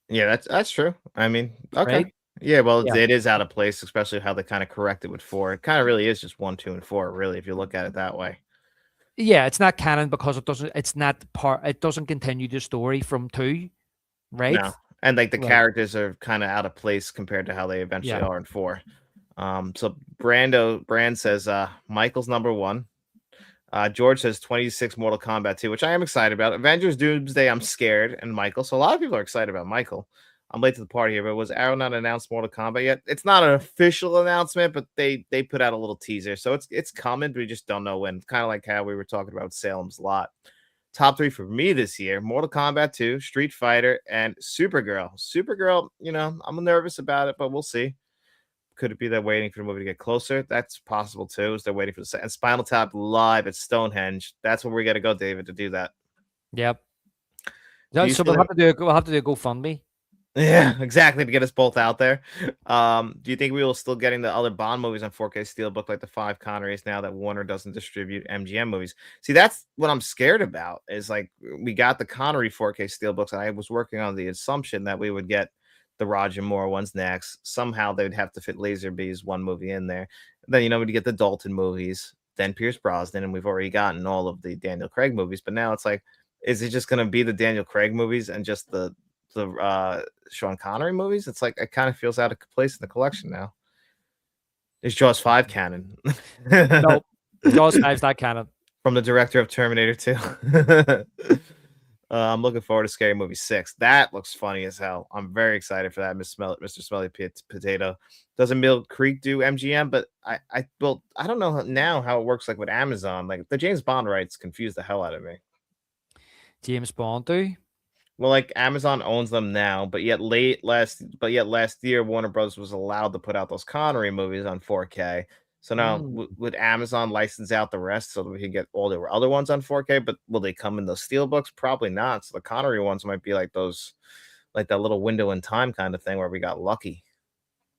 [SPEAKER 1] Yeah, that's true. I mean, okay. Right? Yeah, well, it is out of place, especially how they kind of corrected with 4. It kind of really is just 1, 2, and 4, really, if you look at it that way.
[SPEAKER 2] Yeah, it's not canon because it doesn't continue the story from 2, right?
[SPEAKER 1] No. And like the characters are kind of out of place compared to how they eventually are in 4. So Brand says Michael's number 1. George says 26 Mortal Kombat 2, which I am excited about. Avengers Doomsday, I'm scared, and Michael. So a lot of people are excited about Michael. I'm late to the party here, but was Arrow not announced Mortal Kombat yet? It's not an official announcement, but they put out a little teaser. So it's coming, but we just don't know when. Kind of like how we were talking about Salem's Lot. Top 3 for me this year: Mortal Kombat 2, Street Fighter, and Supergirl. Supergirl, I'm nervous about it, but we'll see. Could it be they're waiting for the movie to get closer? That's possible too. Is they're waiting for the second Spinal Tap live at Stonehenge? That's where we got to go, David, to do that.
[SPEAKER 2] Yep. So we'll have to do a GoFundMe.
[SPEAKER 1] Yeah, exactly, to get us both out there. Do you think we will still getting the other Bond movies on 4K Steelbook like the 5 Connerys now that Warner doesn't distribute MGM movies? See, that's what I'm scared about. Is like we got the Connery 4K Steelbooks, and I was working on the assumption that we would get the Roger Moore ones next. Somehow they'd have to fit Laserbee's one movie in there. Then we'd get the Dalton movies, then Pierce Brosnan, and we've already gotten all of the Daniel Craig movies. But now it's like, is it just going to be the Daniel Craig movies and just the Sean Connery movies? It's like it kind of feels out of place in the collection now. Is Jaws 5 canon?
[SPEAKER 2] No, Jaws 5's not canon.
[SPEAKER 1] From the director of Terminator 2. I'm looking forward to Scary Movie 6. That looks funny as hell. I'm very excited for that, Mr. Smelly Potato. Doesn't Mill Creek do MGM? But I don't know now how it works like with Amazon. Like the James Bond rights confuse the hell out of me.
[SPEAKER 2] James Bond do?
[SPEAKER 1] Well, like Amazon owns them now, but yet last year Warner Bros. Was allowed to put out those Connery movies on 4K. So now would Amazon license out the rest so that we can get all the other ones on 4K? But will they come in those steelbooks? Probably not. So the Connery ones might be like those, like that little window in time kind of thing where we got lucky.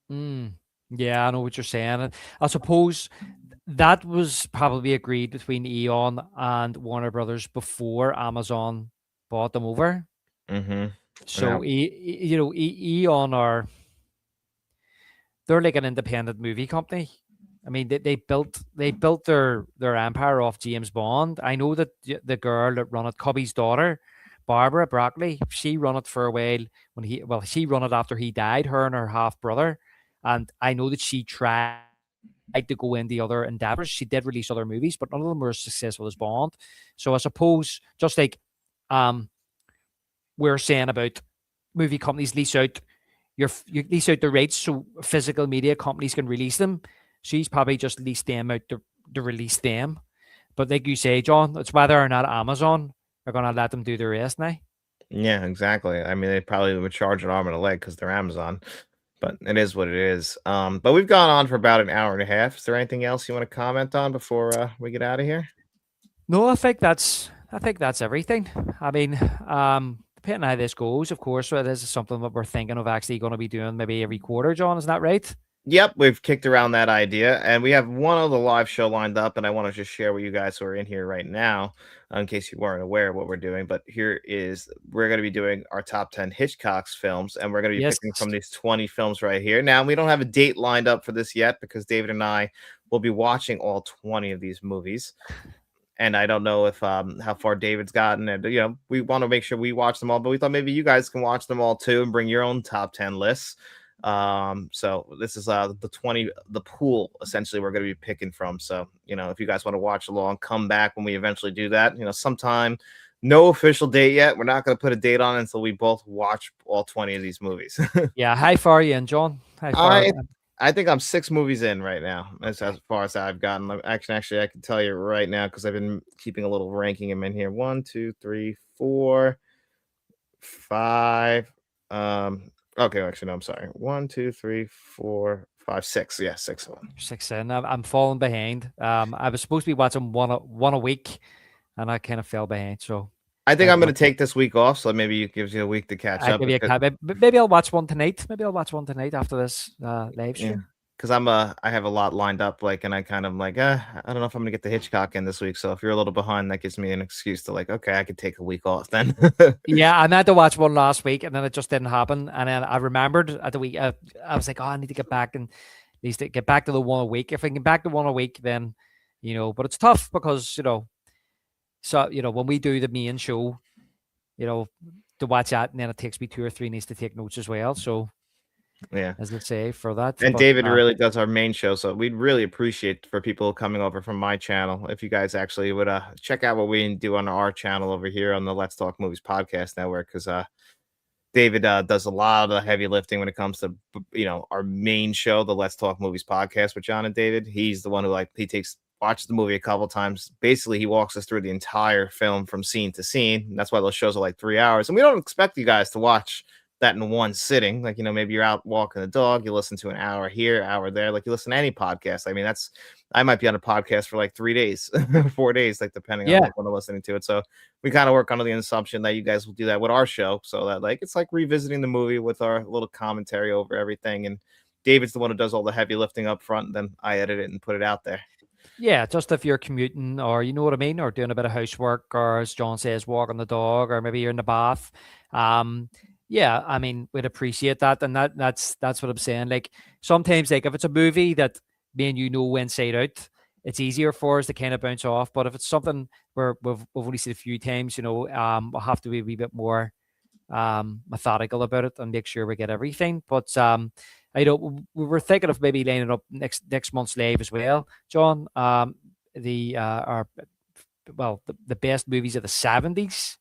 [SPEAKER 2] Yeah, I know what you're saying. I suppose that was probably agreed between Eon and Warner Brothers before Amazon bought them over.
[SPEAKER 1] Mm-hmm.
[SPEAKER 2] So Eon they're like an independent movie company. I mean, they built their empire off James Bond. I know that the girl that run it, Cubby's daughter, Barbara Broccoli, she run it for a while she run it after he died, her and her half brother. And I know that she tried to go in the other endeavors. She did release other movies, but none of them were as successful as Bond. So I suppose just like we're saying about movie companies lease out you lease out the rights so physical media companies can release them. She's probably just leased them out to release them. But like you say, John, it's whether or not Amazon are going to let them do the rest now.
[SPEAKER 1] Yeah, exactly. I mean, they probably would charge an arm and a leg because they're Amazon. But it is what it is. But we've gone on for about an hour and a half. Is there anything else you want to comment on before we get out of here?
[SPEAKER 2] No, I think that's everything. I mean, depending on how this goes, of course, this is something that we're thinking of actually going to be doing maybe every quarter. John, is that right?
[SPEAKER 1] Yep, we've kicked around that idea, and we have one other live show lined up, and I want to just share with you guys who are in here right now, in case you weren't aware of what we're doing. But here is we're going to be doing our top 10 Hitchcock's films, and we're going to be
[SPEAKER 2] Yes.
[SPEAKER 1] picking from these 20 films right here. Now, we don't have a date lined up for this yet because David and I will be watching all 20 of these movies. And I don't know if how far David's gotten, and we want to make sure we watch them all, but we thought maybe you guys can watch them all too and bring your own top 10 lists. So this is the pool essentially we're going to be picking from. So if you guys want to watch along, come back when we eventually do that. Sometime. No official date yet. We're not going to put a date on it until we both watch all 20 of these movies.
[SPEAKER 2] Yeah. How far are you in, John? How far?
[SPEAKER 1] I think I'm 6 movies in right now. That's as far as I've gotten. Actually, I can tell you right now because I've been keeping a little ranking them in here. 1, 2, 3, 4, 5. Okay, actually, no, I'm sorry. 1, 2, 3, 4, 5, 6. Yeah, 6 of them.
[SPEAKER 2] 6 in. I'm falling behind. I was supposed to be watching one a week, and I kind of fell behind. So
[SPEAKER 1] I think I'm going to take this week off, so maybe it gives you a week to catch up.
[SPEAKER 2] Give you maybe I'll watch one tonight. Maybe I'll watch one tonight after this live stream.
[SPEAKER 1] Because I have a lot lined up, and I kind of like, I don't know if I'm gonna get the Hitchcock in this week. So if you're a little behind, that gives me an excuse to okay, I could take a week off then.
[SPEAKER 2] Yeah, I meant to watch one last week, and then it just didn't happen. And then I remembered at the week, I was like, oh, I need to get back and at least get back to the one a week. If I can get back to one a week, then but it's tough because so when we do the main show, to watch that, and then it takes me 2 or 3 days to take notes as well. So.
[SPEAKER 1] Yeah,
[SPEAKER 2] as I say for that.
[SPEAKER 1] And David really does our main show, so we'd really appreciate for people coming over from my channel if you guys actually would check out what we do on our channel over here on the Let's Talk Movies Podcast Network, because David does a lot of the heavy lifting when it comes to our main show, the Let's Talk Movies Podcast with John and David. He's the one who watches the movie a couple times. Basically, he walks us through the entire film from scene to scene. And that's why those shows are like 3 hours, and we don't expect you guys to watch that in one sitting. Maybe you're out walking the dog, you listen to an hour here, hour there, you listen to any podcast. I mean, I might be on a podcast for 3 days, 4 days, depending on when I'm listening to it. So we kind of work under the assumption that you guys will do that with our show, so that it's like revisiting the movie with our little commentary over everything. And David's the one who does all the heavy lifting up front, and then I edit it and put it out there.
[SPEAKER 2] Yeah, just if you're commuting, or you know what I mean, or doing a bit of housework, or as John says, walking the dog, or maybe you're in the bath. Yeah, I mean, we'd appreciate that, and that's what I'm saying. Sometimes, if it's a movie that me and you know inside out, it's easier for us to kind of bounce off. But if it's something where we've only seen a few times, we'll have to be a wee bit more methodical about it and make sure we get everything. But we were thinking of maybe lining up next month's live as well, John. The best movies of the 70s.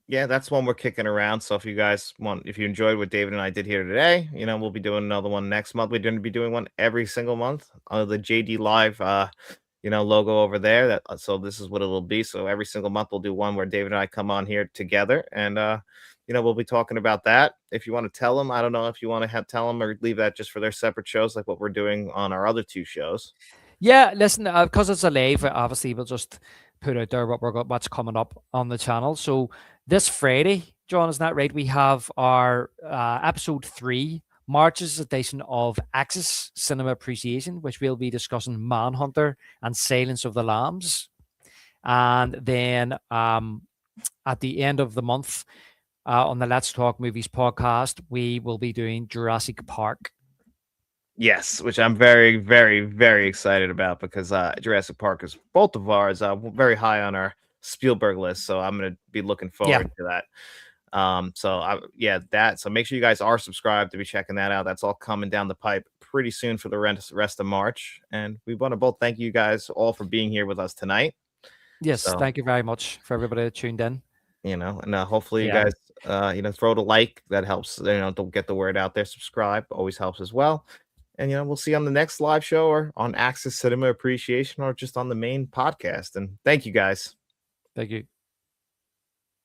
[SPEAKER 1] Yeah, that's one we're kicking around. So if you guys if you enjoyed what David and I did here today, we'll be doing another one next month. We're going to be doing one every single month on the JD Live, logo over there. So this is what it'll be. So every single month we'll do one where David and I come on here together, and we'll be talking about that. If you want to tell them, I don't know if you want to tell them or leave that just for their separate shows, like what we're doing on our other 2 shows.
[SPEAKER 2] Yeah, listen, because it's a live, obviously we'll just put out there what's coming up on the channel. So this Friday, John, is that right? We have our episode 3, March's edition of Axis Cinema Appreciation, which we'll be discussing Manhunter and Silence of the Lambs. And then at the end of the month, on the Let's Talk Movies podcast, we will be doing Jurassic Park.
[SPEAKER 1] Yes, which I'm very, very, very excited about, because Jurassic Park is both of ours very high on our Spielberg list. So I'm going to be looking forward to that. So make sure you guys are subscribed to be checking that out. That's all coming down the pipe pretty soon for the rest of March. And we want to both thank you guys all for being here with us tonight.
[SPEAKER 2] Yes, thank you very much for everybody that tuned in.
[SPEAKER 1] And hopefully you guys, throw the like. That helps, to get the word out there. Subscribe always helps as well. And, we'll see you on the next live show, or on Axis Cinema Appreciation, or just on the main podcast. And thank you guys.
[SPEAKER 2] Thank you.